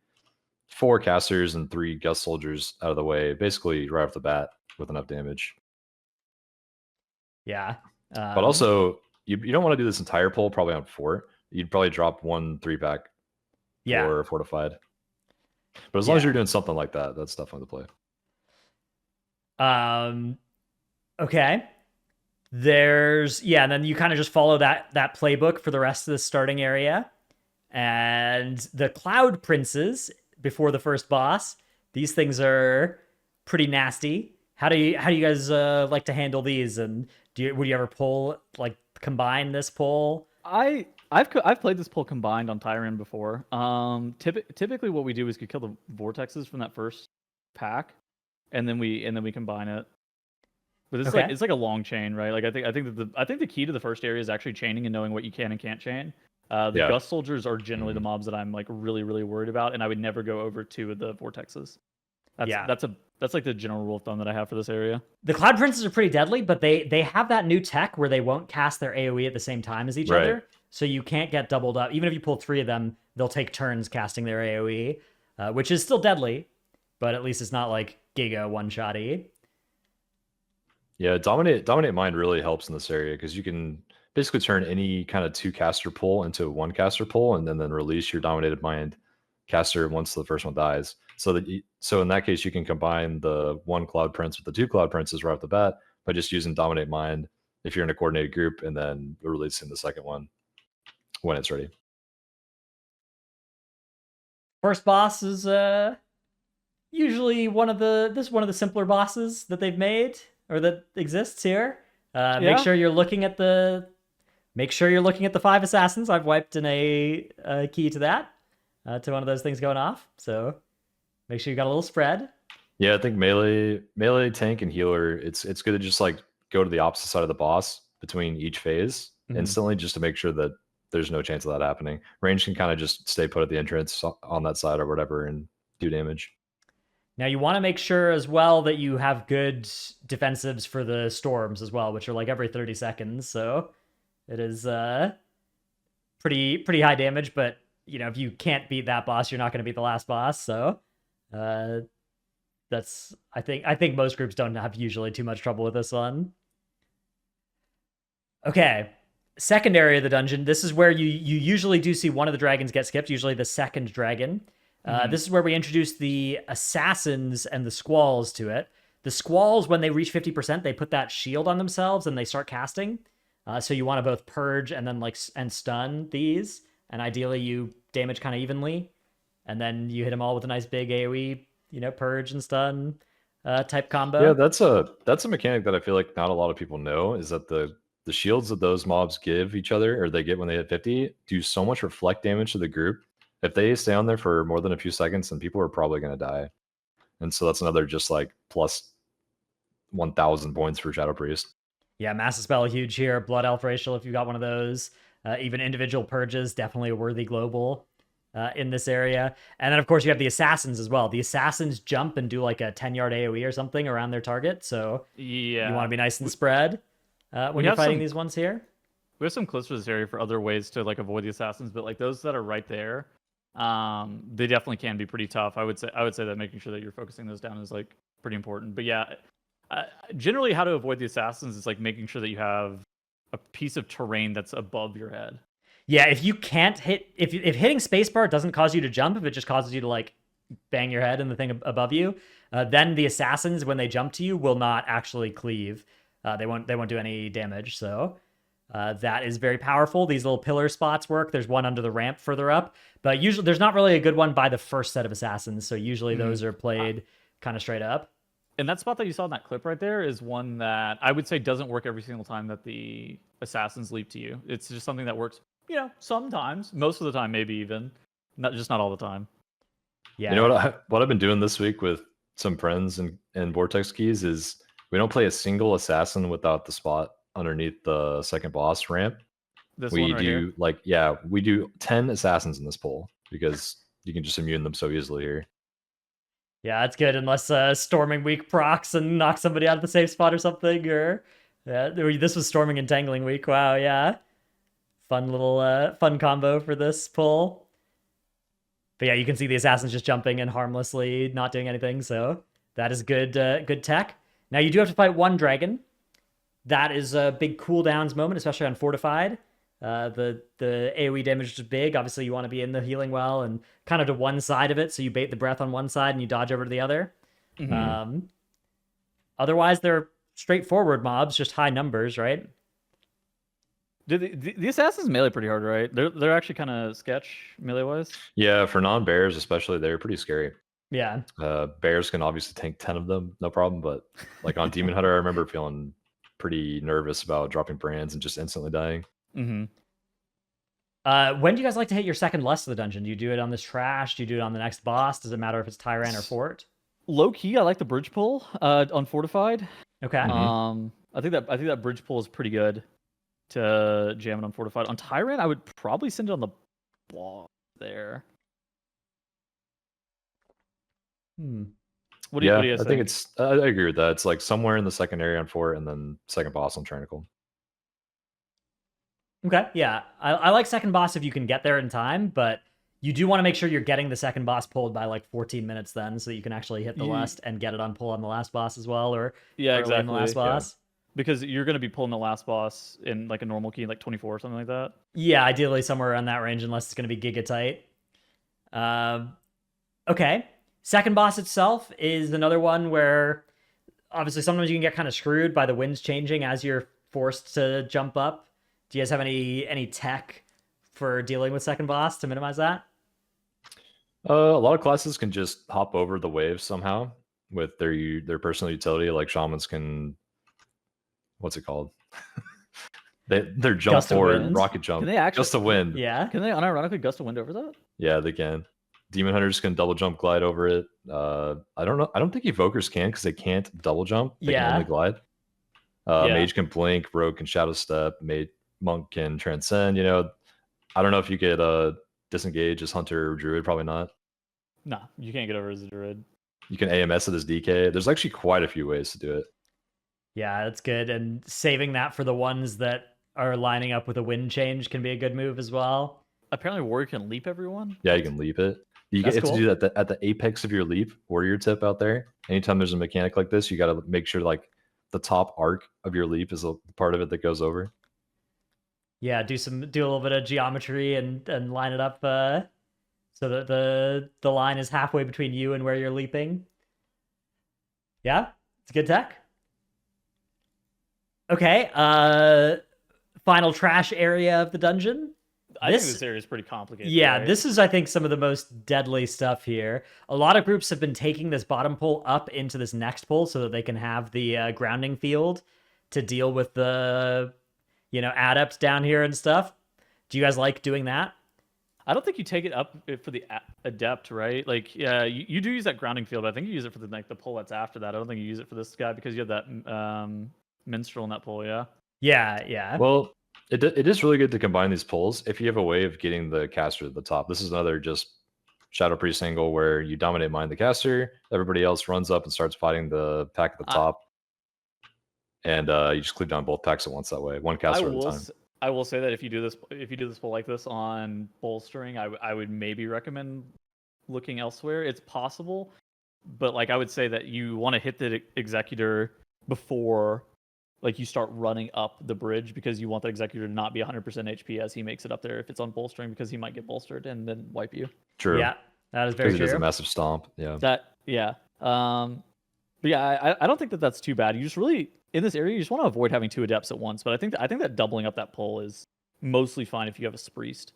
Speaker 3: 4 casters and 3 gust soldiers out of the way, basically right off the bat with enough damage.
Speaker 1: Yeah.
Speaker 3: But also, you don't want to do this entire pull probably on 4. You'd probably drop 1 3-pack
Speaker 1: yeah.
Speaker 3: for Fortified. But as long as
Speaker 1: Yeah.
Speaker 3: you're doing something like that, that's definitely the play.
Speaker 1: Okay. And then you kind of just follow that playbook for the rest of the starting area. And the Cloud Princes before the first boss, these things are pretty nasty. How do you guys like to handle these? And would you ever pull like combine this pull?
Speaker 2: I've played this pull combined on Tyrion before. Typically what we do is we kill the vortexes from that first pack, and then we combine it. But it's like a long chain, right? Like I think the key to the first area is actually chaining and knowing what you can and can't chain. The gust soldiers are generally the mobs that I'm like really worried about, and I would never go over 2 of the vortexes. That's like the general rule of thumb that I have for this area.
Speaker 1: The Cloud Princes are pretty deadly, but they have that new tech where they won't cast their AoE at the same time as each other, so you can't get doubled up. Even if you pull 3 of them, they'll take turns casting their AoE, which is still deadly, but at least it's not like Giga one-shotty.
Speaker 3: Yeah, dominate mind really helps in this area because you can basically turn any kind of 2 caster pull into a 1 caster pull, and then release your dominated mind caster once the first one dies. So in that case, you can combine the 1 Cloud Prince with the 2 Cloud Princes right off the bat by just using dominate mind if you're in a coordinated group, and then releasing the second one when it's ready.
Speaker 1: First boss is usually one of the simpler bosses that they've made or that exists here. Make sure you're looking at the 5 assassins. I've wiped in a key to that, to one of those things going off. So make sure you got a little spread.
Speaker 3: Yeah, I think melee, tank, and healer. It's good to just like go to the opposite side of the boss between each phase instantly, just to make sure that there's no chance of that happening. Range can kind of just stay put at the entrance on that side or whatever and do damage.
Speaker 1: Now you want to make sure as well that you have good defensives for the storms as well, which are like every 30 seconds. So it is pretty high damage, but you know, if you can't beat that boss, you're not going to beat the last boss. So that's I think most groups don't have usually too much trouble with this one. Okay. Second area of the dungeon. This is where you usually do see one of the dragons get skipped, usually the second dragon. This is where we introduce the assassins and the squalls to it. The squalls, when they reach 50%, they put that shield on themselves and they start casting. So you want to both purge and then and stun these, and ideally you damage kind of evenly, and then you hit them all with a nice big AoE, purge and stun type combo.
Speaker 3: Yeah, that's a mechanic that I feel like not a lot of people know, is that the shields that those mobs give each other, or they get when they hit 50, do so much reflect damage to the group. If they stay on there for more than a few seconds, then people are probably going to die. And so that's another just like plus 1,000 points for Shadow Priest.
Speaker 1: Yeah, Mass Dispel huge here. Blood Elf Racial, if you got one of those. Even individual purges, definitely a worthy global in this area. And then, of course, you have the Assassins as well. The Assassins jump and do like a 10-yard AoE or something around their target. So you want to be nice and spread when you're fighting these ones here.
Speaker 2: We have some clips for this area for other ways to like avoid the Assassins, but like those that are right there, they definitely can be pretty tough. I would say that making sure that you're focusing those down is like pretty important. But yeah, generally how to avoid the assassins is like making sure that you have a piece of terrain that's above your head.
Speaker 1: Yeah, if you can't hit, if hitting spacebar doesn't cause you to jump, if it just causes you to like bang your head in the thing above you, then the assassins, when they jump to you, will not actually cleave. They won't do any damage. So that is very powerful. These little pillar spots work. There's one under the ramp further up, but usually there's not really a good one by the first set of assassins. So usually those are played kind of straight up.
Speaker 2: And that spot that you saw in that clip right there is one that I would say doesn't work every single time that the assassins leap to you. It's just something that works Sometimes, most of the time, maybe even not all the time.
Speaker 1: Yeah.
Speaker 3: You know what I've been doing this week with some friends and Vortex keys is we don't play a single assassin without the spot underneath the second boss ramp.
Speaker 2: This
Speaker 3: We
Speaker 2: one right here.
Speaker 3: do we do 10 assassins in this pool because you can just immune them so easily here.
Speaker 1: Yeah, that's good unless Storming Week procs and knocks somebody out of the safe spot or something. Or this was Storming and Tangling Week. Wow, yeah, fun little fun combo for this pull. But yeah, you can see the assassins just jumping and harmlessly not doing anything. So that is good, good tech. Now you do have to fight one dragon. That is a big cooldowns moment, especially on fortified. The AoE damage is big. Obviously, you want to be in the healing well and kind of to one side of it, so you bait the breath on one side and you dodge over to the other.
Speaker 2: Mm-hmm.
Speaker 1: Otherwise, they're straightforward mobs, just high numbers, right?
Speaker 2: The assassins melee pretty hard, right? They're actually kind of sketch melee wise.
Speaker 3: Yeah, for non-bears especially, they're pretty scary.
Speaker 1: Yeah.
Speaker 3: Bears can obviously tank 10 of them, no problem. But like on Demon Hunter, I remember feeling pretty nervous about dropping brands and just instantly dying.
Speaker 2: Mm-hmm.
Speaker 1: When do you guys like to hit your second lust of the dungeon? Do you do it on this trash? Do you do it on the next boss? Does it matter if it's Tyran or Fort?
Speaker 2: Low key, I like the bridge pull on fortified.
Speaker 1: Okay.
Speaker 2: I think that bridge pull is pretty good to jam it on fortified. On Tyran, I would probably send it on the block there. What do you guys
Speaker 3: I think it's I agree with that. It's like somewhere in the second area on Fort and then second boss on Trinicle.
Speaker 1: Okay, yeah. I like second boss if you can get there in time, but you do want to make sure you're getting the second boss pulled by like 14 minutes then, so you can actually hit the lust and get it on pull on the last boss as well, or
Speaker 2: exactly
Speaker 1: in the last boss.
Speaker 2: Because you're going to be pulling the last boss in like a normal key, like 24 or something like that.
Speaker 1: Yeah, ideally somewhere around that range, unless it's going to be giga tight. Okay. Second boss itself is another one where obviously sometimes you can get kind of screwed by the winds changing as you're forced to jump up. Do you guys have any tech for dealing with second boss to minimize that?
Speaker 3: A lot of classes can just hop over the waves somehow with their personal utility. Like shamans can, what's it called? Their jump
Speaker 1: Gust of
Speaker 3: forward,
Speaker 1: wind?
Speaker 3: rocket jump.
Speaker 2: Can they actually
Speaker 3: Gust of wind.
Speaker 1: Yeah.
Speaker 2: Can they unironically gust of wind over that?
Speaker 3: Yeah, they can. Demon hunters can double jump glide over it. I don't know. I don't think evokers can because they can't double jump. They can only glide. Mage can blink. Rogue can shadow step. Monk can transcend. I don't know if you could disengage as hunter or druid. Probably not.
Speaker 2: No, you can't get over as a druid.
Speaker 3: You can AMS it as DK. There's actually quite a few ways to do it.
Speaker 1: Yeah, that's good. And saving that for the ones that are lining up with a wind change can be a good move as well.
Speaker 2: Apparently, warrior can leap everyone.
Speaker 3: Yeah, you can leap it. You get to do that at the apex of your leap, warrior tip out there. Anytime there's a mechanic like this, you got to make sure like the top arc of your leap is a part of it that goes over.
Speaker 1: Yeah, do a little bit of geometry and line it up so that the line is halfway between you and where you're leaping. Yeah, it's good tech. Okay, final trash area of the dungeon.
Speaker 2: I think this area is pretty complicated.
Speaker 1: Yeah,
Speaker 2: right?
Speaker 1: This is, I think, some of the most deadly stuff here. A lot of groups have been taking this bottom pull up into this next pull so that they can have the grounding field to deal with the, adepts down here and stuff. Do you guys like doing that?
Speaker 2: I don't think you take it up for the adept, right? Like, yeah, you do use that grounding field, but I think you use it for the pull that's after that. I don't think you use it for this guy because you have that minstrel in that pull, yeah?
Speaker 1: Yeah.
Speaker 3: Well, it is really good to combine these pulls if you have a way of getting the caster to the top. This is another just Shadow Priest angle where you dominate mind the caster, everybody else runs up and starts fighting the pack at the top, and you just cleave down both packs at once that way, one caster at a time.
Speaker 2: I will say that if you do this pull like this on bolstering, I would maybe recommend looking elsewhere. It's possible, but like I would say that you want to hit the executor before like you start running up the bridge because you want the executor to not be 100% HP as he makes it up there if it's on bolstering because he might get bolstered and then wipe you.
Speaker 3: True.
Speaker 1: Yeah, that is very true.
Speaker 3: Because he does a massive stomp. Yeah.
Speaker 2: But yeah, I don't think that's too bad. You just really in this area you just want to avoid having two adepts at once. But I think that doubling up that pull is mostly fine if you have a priest.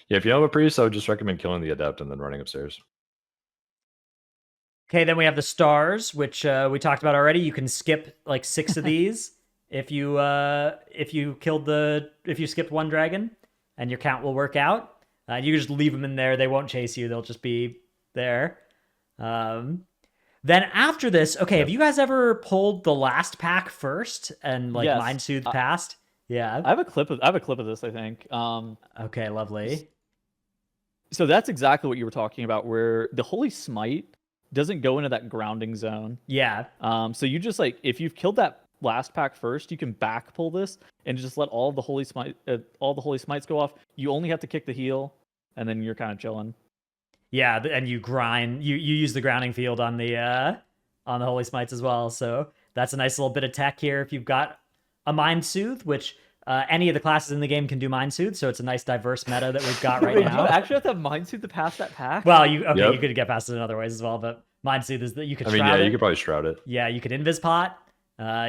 Speaker 3: Yeah, if you have a priest, I would just recommend killing the adept and then running upstairs.
Speaker 1: Okay, then we have the stars, which we talked about already. You can skip like 6 of these if you skipped one dragon, and your count will work out. You can just leave them in there. They won't chase you. They'll just be there. Then after this, okay, have you guys ever pulled the last pack first and like
Speaker 2: Yes.
Speaker 1: Mind Soothe past? Yeah.
Speaker 2: I have a clip of this, I think.
Speaker 1: Okay, lovely.
Speaker 2: So that's exactly what you were talking about, where the Holy Smite doesn't go into that grounding zone.
Speaker 1: Yeah.
Speaker 2: So you just like, if you've killed that last pack first, you can back pull this and just let all the Holy Smites go off. You only have to kick the heal, and then you're kind of chilling.
Speaker 1: Yeah, and you grind. You use the grounding field on the Holy Smites as well. So that's a nice little bit of tech here. If you've got a Mind Soothe, which any of the classes in the game can do Mind Soothe, so it's a nice diverse meta that we've got right
Speaker 2: Wait,
Speaker 1: now.
Speaker 2: do you actually have to have Mind Soothe to pass that pack?
Speaker 1: Well, you
Speaker 3: Yep.
Speaker 1: could get past it in other ways as well, but Mind Soothe is that you could.
Speaker 3: I mean,
Speaker 1: shroud
Speaker 3: yeah,
Speaker 1: it.
Speaker 3: you could probably shroud it.
Speaker 1: Yeah, you could Invis Pot.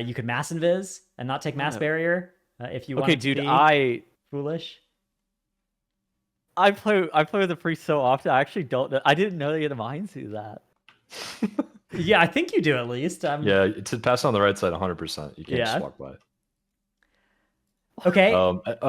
Speaker 1: You could Mass Invis and not take Mass
Speaker 2: Yeah.
Speaker 1: Barrier if you want.
Speaker 2: Okay, dude, I
Speaker 1: foolish.
Speaker 2: play with the priest so often. I actually don't know. I didn't know they had a Mind Soothe that.
Speaker 1: Yeah, I think you do at least.
Speaker 3: Yeah, to pass on the right side 100%. You can't
Speaker 1: Yeah.
Speaker 3: just walk by.
Speaker 1: Okay.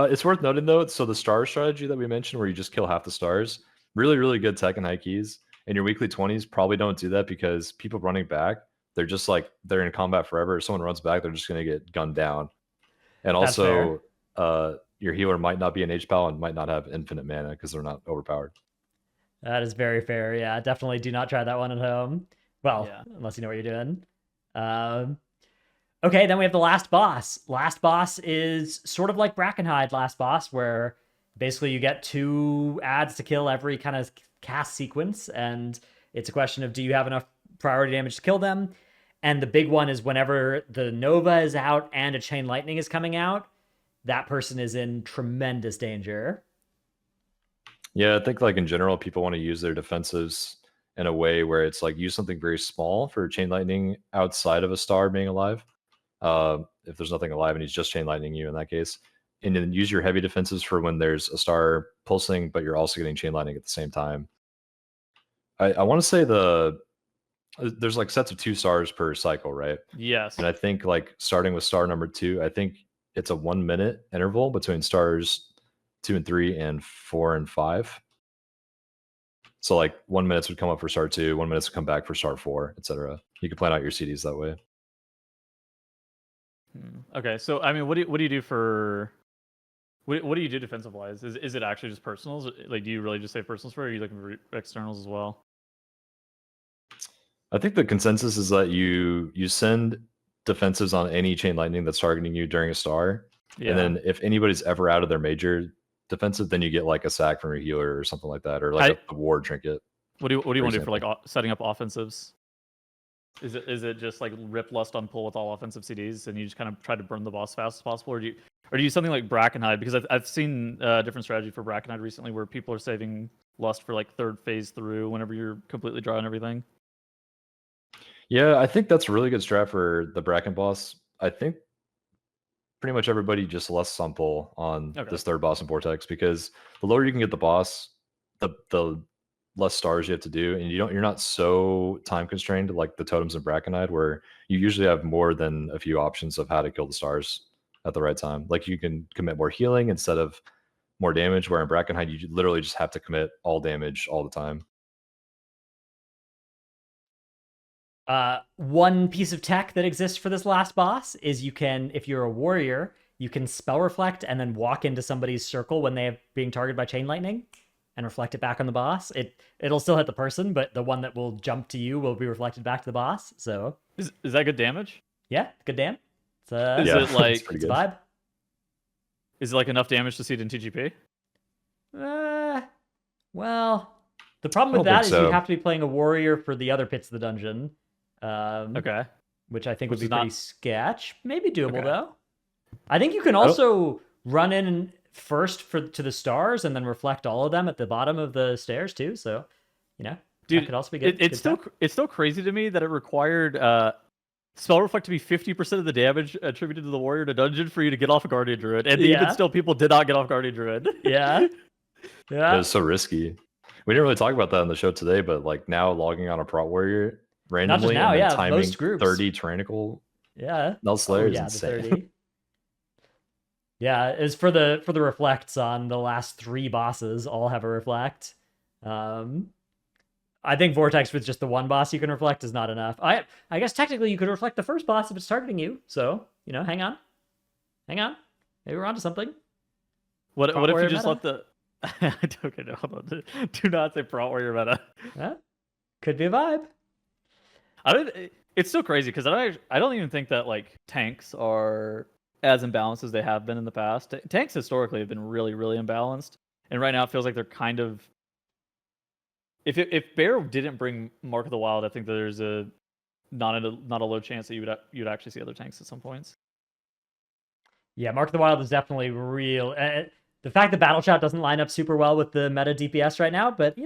Speaker 3: It's worth noting though, so the star strategy that we mentioned where you just kill half the stars, really, really good tech and high keys. And your weekly 20s probably don't do that because people running back, they're just like, they're in combat forever. If someone runs back, they're just going to get gunned down. And
Speaker 1: That's
Speaker 3: also, your healer might not be an H-Pal and might not have infinite mana because they're not overpowered.
Speaker 1: That is very fair. Yeah, definitely do not try that one at home. Well,
Speaker 2: Yeah.
Speaker 1: unless you know what you're doing. Okay, then we have the last boss. Last boss is sort of like Brackenhide last boss, where basically you get 2 adds to kill every kind of cast sequence, and it's a question of do you have enough priority damage to kill them? And the big one is whenever the Nova is out and a Chain Lightning is coming out, that person is in tremendous danger.
Speaker 3: Yeah, I think like in general, people want to use their defensives in a way where it's like use something very small for Chain Lightning outside of a star being alive. If there's nothing alive and he's just Chain Lightning you in that case. And then use your heavy defenses for when there's a star pulsing, but you're also getting Chain Lightning at the same time. I want to say there's like sets of 2 stars per cycle, right?
Speaker 2: Yes.
Speaker 3: And I think like starting with star number 2, I think it's a 1 minute interval between stars 2 and 3 and 4 and 5. So like 1 minute would come up for star 2, 1 minute would come back for star 4, etc. You can plan out your CDs that way.
Speaker 2: Okay, so I mean, what do you do for what do you do defensive wise? Is it actually just personals? Like, do you really just say personals for it, or are you looking for externals as well?
Speaker 3: I think the consensus is that you send defensives on any Chain Lightning that's targeting you during a star,
Speaker 2: Yeah.
Speaker 3: and then if anybody's ever out of their major defensive, then you get like a sack from your healer or something like that, or like a ward trinket.
Speaker 2: What do you want to do for
Speaker 3: example.
Speaker 2: like setting up offensives? Is it just like rip lust on pull with all offensive CDs, and you just kind of try to burn the boss as fast as possible, or do you use something like Brackenhide? Because I've seen a different strategy for Brackenhide recently, where people are saving lust for like 3rd phase through whenever you're completely dry on everything.
Speaker 3: Yeah, I think that's a really good strat for the Bracken boss. I think pretty much everybody just less on pull on this 3rd boss in Vortex, because the lower you can get the boss, the less stars you have to do, and you're not so time constrained like the totems in Brackenhide, where you usually have more than a few options of how to kill the stars at the right time. Like you can commit more healing instead of more damage, where in Brackenhide you literally just have to commit all damage all the time.
Speaker 1: One piece of tech that exists for this last boss is you can, if you're a warrior, you can spell reflect and then walk into somebody's circle when they are being targeted by Chain Lightning and reflect it back on the boss. It'll still hit the person, but the one that will jump to you will be reflected back to the boss. So
Speaker 2: is that good damage?
Speaker 1: Yeah, good damn. It's
Speaker 2: it like
Speaker 1: it's a vibe?
Speaker 2: Is it like enough damage to see it in TGP?
Speaker 1: Well, the problem with that is you have to be playing a warrior for the other pits of the dungeon.
Speaker 2: Okay.
Speaker 1: Which I think would be pretty sketch. Maybe doable though. I think you can also run in first to the stars and then reflect all of them at the bottom of the stairs too. So, dude, that could also be good.
Speaker 2: It's still crazy to me that it required spell reflect to be 50% of the damage attributed to the warrior to dungeon for you to get off a Guardian Druid, and even still, people did not get off Guardian Druid.
Speaker 1: Yeah.
Speaker 3: It was so risky. We didn't really talk about that on the show today, but like now logging on a Prot Warrior randomly and then timing 30 Tyrannical Null Slayer is insane.
Speaker 1: Yeah, is for the reflects on the last 3 bosses all have a reflect. I think Vortex with just the one boss you can reflect is not enough. I guess technically you could reflect the first boss if it's targeting you. So, hang on. Maybe we're onto something.
Speaker 2: What if
Speaker 1: Warrior
Speaker 2: you just
Speaker 1: meta?
Speaker 2: let the I don't know. Hold on. Do not say Prot Warrior meta.
Speaker 1: Could be a vibe.
Speaker 2: It's so crazy because I don't even think that like tanks are as imbalanced as they have been in the past. Tanks historically have been really, really imbalanced, and right now it feels like they're kind of. If Bear didn't bring Mark of the Wild, I think that there's not a low chance that you'd actually see other tanks at some points.
Speaker 1: Yeah, Mark of the Wild is definitely real. The fact that Battle Shout doesn't line up super well with the meta DPS right now, but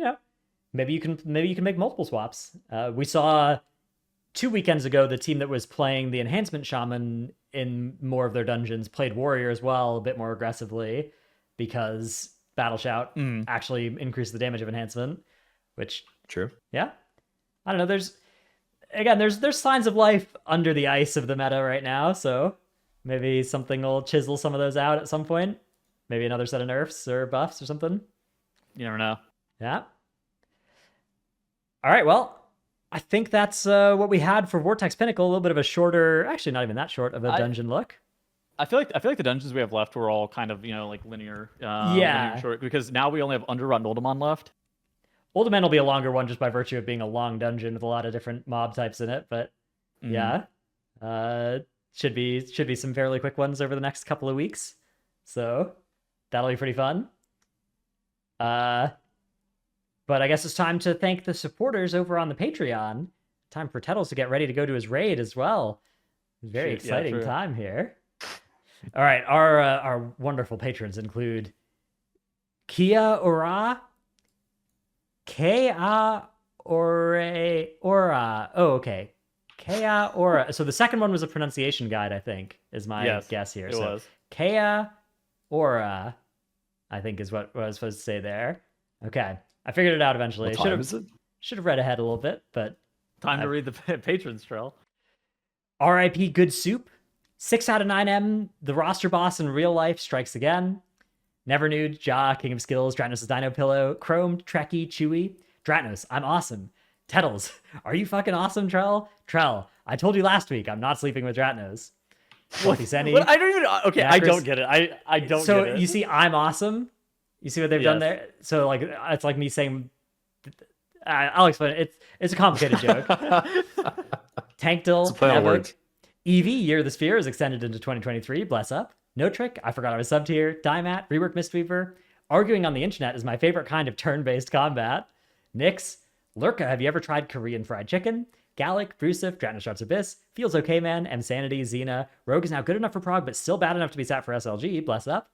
Speaker 1: maybe you can make multiple swaps. We saw 2 weekends ago the team that was playing the Enhancement Shaman in more of their dungeons played Warrior as well, a bit more aggressively, because Battle Shout actually increased the damage of Enhancement, which
Speaker 3: True.
Speaker 1: yeah, I don't know. There's signs of life under the ice of the meta right now, so maybe something will chisel some of those out at some point. Maybe another set of nerfs or buffs or something.
Speaker 2: You never know.
Speaker 1: Yeah. All right, well, I think that's what we had for Vortex Pinnacle. A little bit of a shorter, actually not even that short of a dungeon look.
Speaker 2: I feel like the dungeons we have left were all kind of like linear. Linear short, because now we only have Underrun Oldemon left.
Speaker 1: Oldemon will be a longer one just by virtue of being a long dungeon with a lot of different mob types in it, but yeah, should be some fairly quick ones over the next couple of weeks. So that'll be pretty fun. But I guess it's time to thank the supporters over on the Patreon. Time for Tettles to get ready to go to his raid as well. Very exciting time here. All right, our wonderful patrons include Kia Ora, Kea Ora. Oh, okay. Kea Ora. So the second one was a pronunciation guide, I think, is my guess here.
Speaker 2: It was.
Speaker 1: Kea Ora, I think is what I was supposed to say there. Okay. I figured it out eventually.
Speaker 3: What time is it?
Speaker 1: Should have read ahead a little bit, but
Speaker 2: time to read the patrons trail.
Speaker 1: R.I.P. Good Soup. 6 out of 9M. The roster boss in real life strikes again. Never Nude, Ja, King of Skills, Dratnos' Dino Pillow, Chromed, Trekkie, Chewy. Dratnos, I'm awesome. Tettles, are you fucking awesome, Trell? Trell, I told you last week I'm not sleeping with Dratnos.
Speaker 2: What? I don't even. Okay, I don't get it. I don't.
Speaker 1: So
Speaker 2: get it.
Speaker 1: You see, I'm awesome. You see what they've done there? So like, it's like me saying, I'll explain it. It's a complicated joke. Tankdil, Evoke, Eevee, Year of the Sphere is extended into 2023. Bless up. No Trick, I forgot I was subbed here. Dymat, Rework Mistweaver. Arguing on the internet is my favorite kind of turn-based combat. Nyx, Lurka, have you ever tried Korean fried chicken? Gallic, Brusif, Dratnoshart's Abyss, Feels Okay Man, M Sanity, Xena. Rogue is now good enough for Prog, but still bad enough to be sat for SLG. Bless up.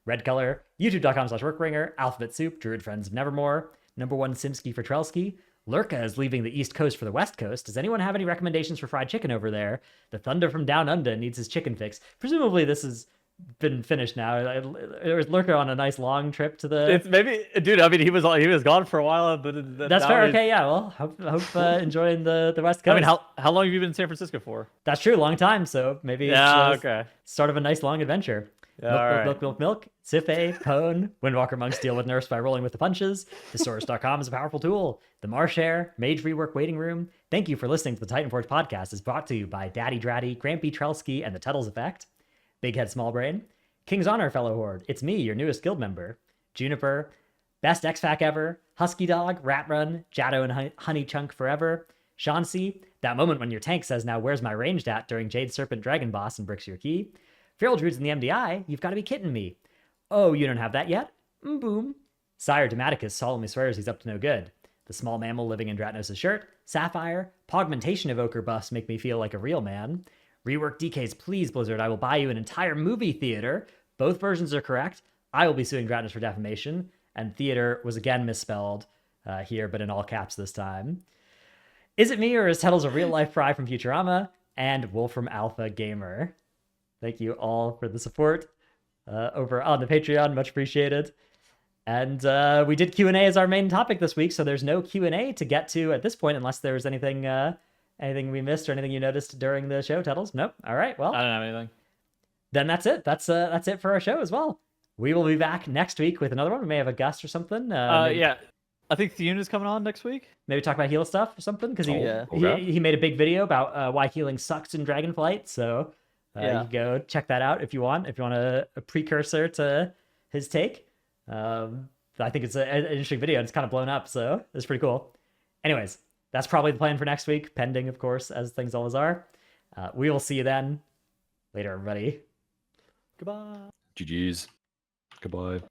Speaker 1: Red Color, youtube.com/workringer, Alphabet Soup, Druid Friends of Nevermore, number 1 Simski for Trelsky. Lurka is leaving the East Coast for the West Coast. Does anyone have any recommendations for fried chicken over there? The Thunder from Down Under needs his chicken fix. Presumably this has been finished now. There was Lurka on a nice long trip to the.
Speaker 2: It's maybe, dude. I mean, he was gone for a while, but
Speaker 1: that's fair. Okay, yeah. Well, hope enjoying the West Coast.
Speaker 2: I mean, how long have you been in San Francisco for?
Speaker 1: That's true, long time. So maybe it's start of a nice long adventure. Milk, Sife, Pone, Windwalker monks deal with nerfs by rolling with the punches. Thesaurus.com is a powerful tool. The Marsh Hare, Mage Rework Waiting Room. Thank you for listening to the Titanforge podcast. Is brought to you by Daddy Dratty, Grampy Trelsky, and the Tuttles Effect. Big Head Small Brain. King's Honor, fellow horde. It's me, your newest guild member. Juniper. Best X-Fac ever. Husky Dog, Rat Run, Jado and Honey Chunk forever. Shansi. That moment when your tank says, now where's my ranged at during Jade Serpent Dragon Boss and bricks your key. Feral Druids in the MDI, you've got to be kidding me. Oh, you don't have that yet? Boom. Sire Dematicus solemnly swears he's up to no good. The small mammal living in Dratnos' shirt. Sapphire. Pogmentation evoker buffs make me feel like a real man. Rework DKs, please, Blizzard. I will buy you an entire movie theater. Both versions are correct. I will be suing Dratnos for defamation. And theater was again misspelled here, but in all caps this time. Is it me or is Tettles a real-life fry from Futurama? And Wolfram Alpha Gamer. Thank you all for the support over on the Patreon. Much appreciated. And we did Q&A as our main topic this week, so there's no Q&A to get to at this point unless there was anything we missed or anything you noticed during the show, Tettles? Nope. All right, well.
Speaker 2: I don't have anything.
Speaker 1: then that's it. That's it for our show as well. We will be back next week with another one. We may have a guest or something. Maybe,
Speaker 2: Yeah, I think Thune is coming on next week.
Speaker 1: maybe talk about heal stuff or something because
Speaker 3: okay.
Speaker 1: he made a big video about why healing sucks in Dragonflight. So you can go check that out if you want. If you want a precursor to his take, I think it's an interesting video. It's kind of blown up, so it's pretty cool. Anyways, that's probably the plan for next week, pending, of course, as things always are. We will see you then. Later, everybody.
Speaker 2: Goodbye.
Speaker 3: GG's. Goodbye.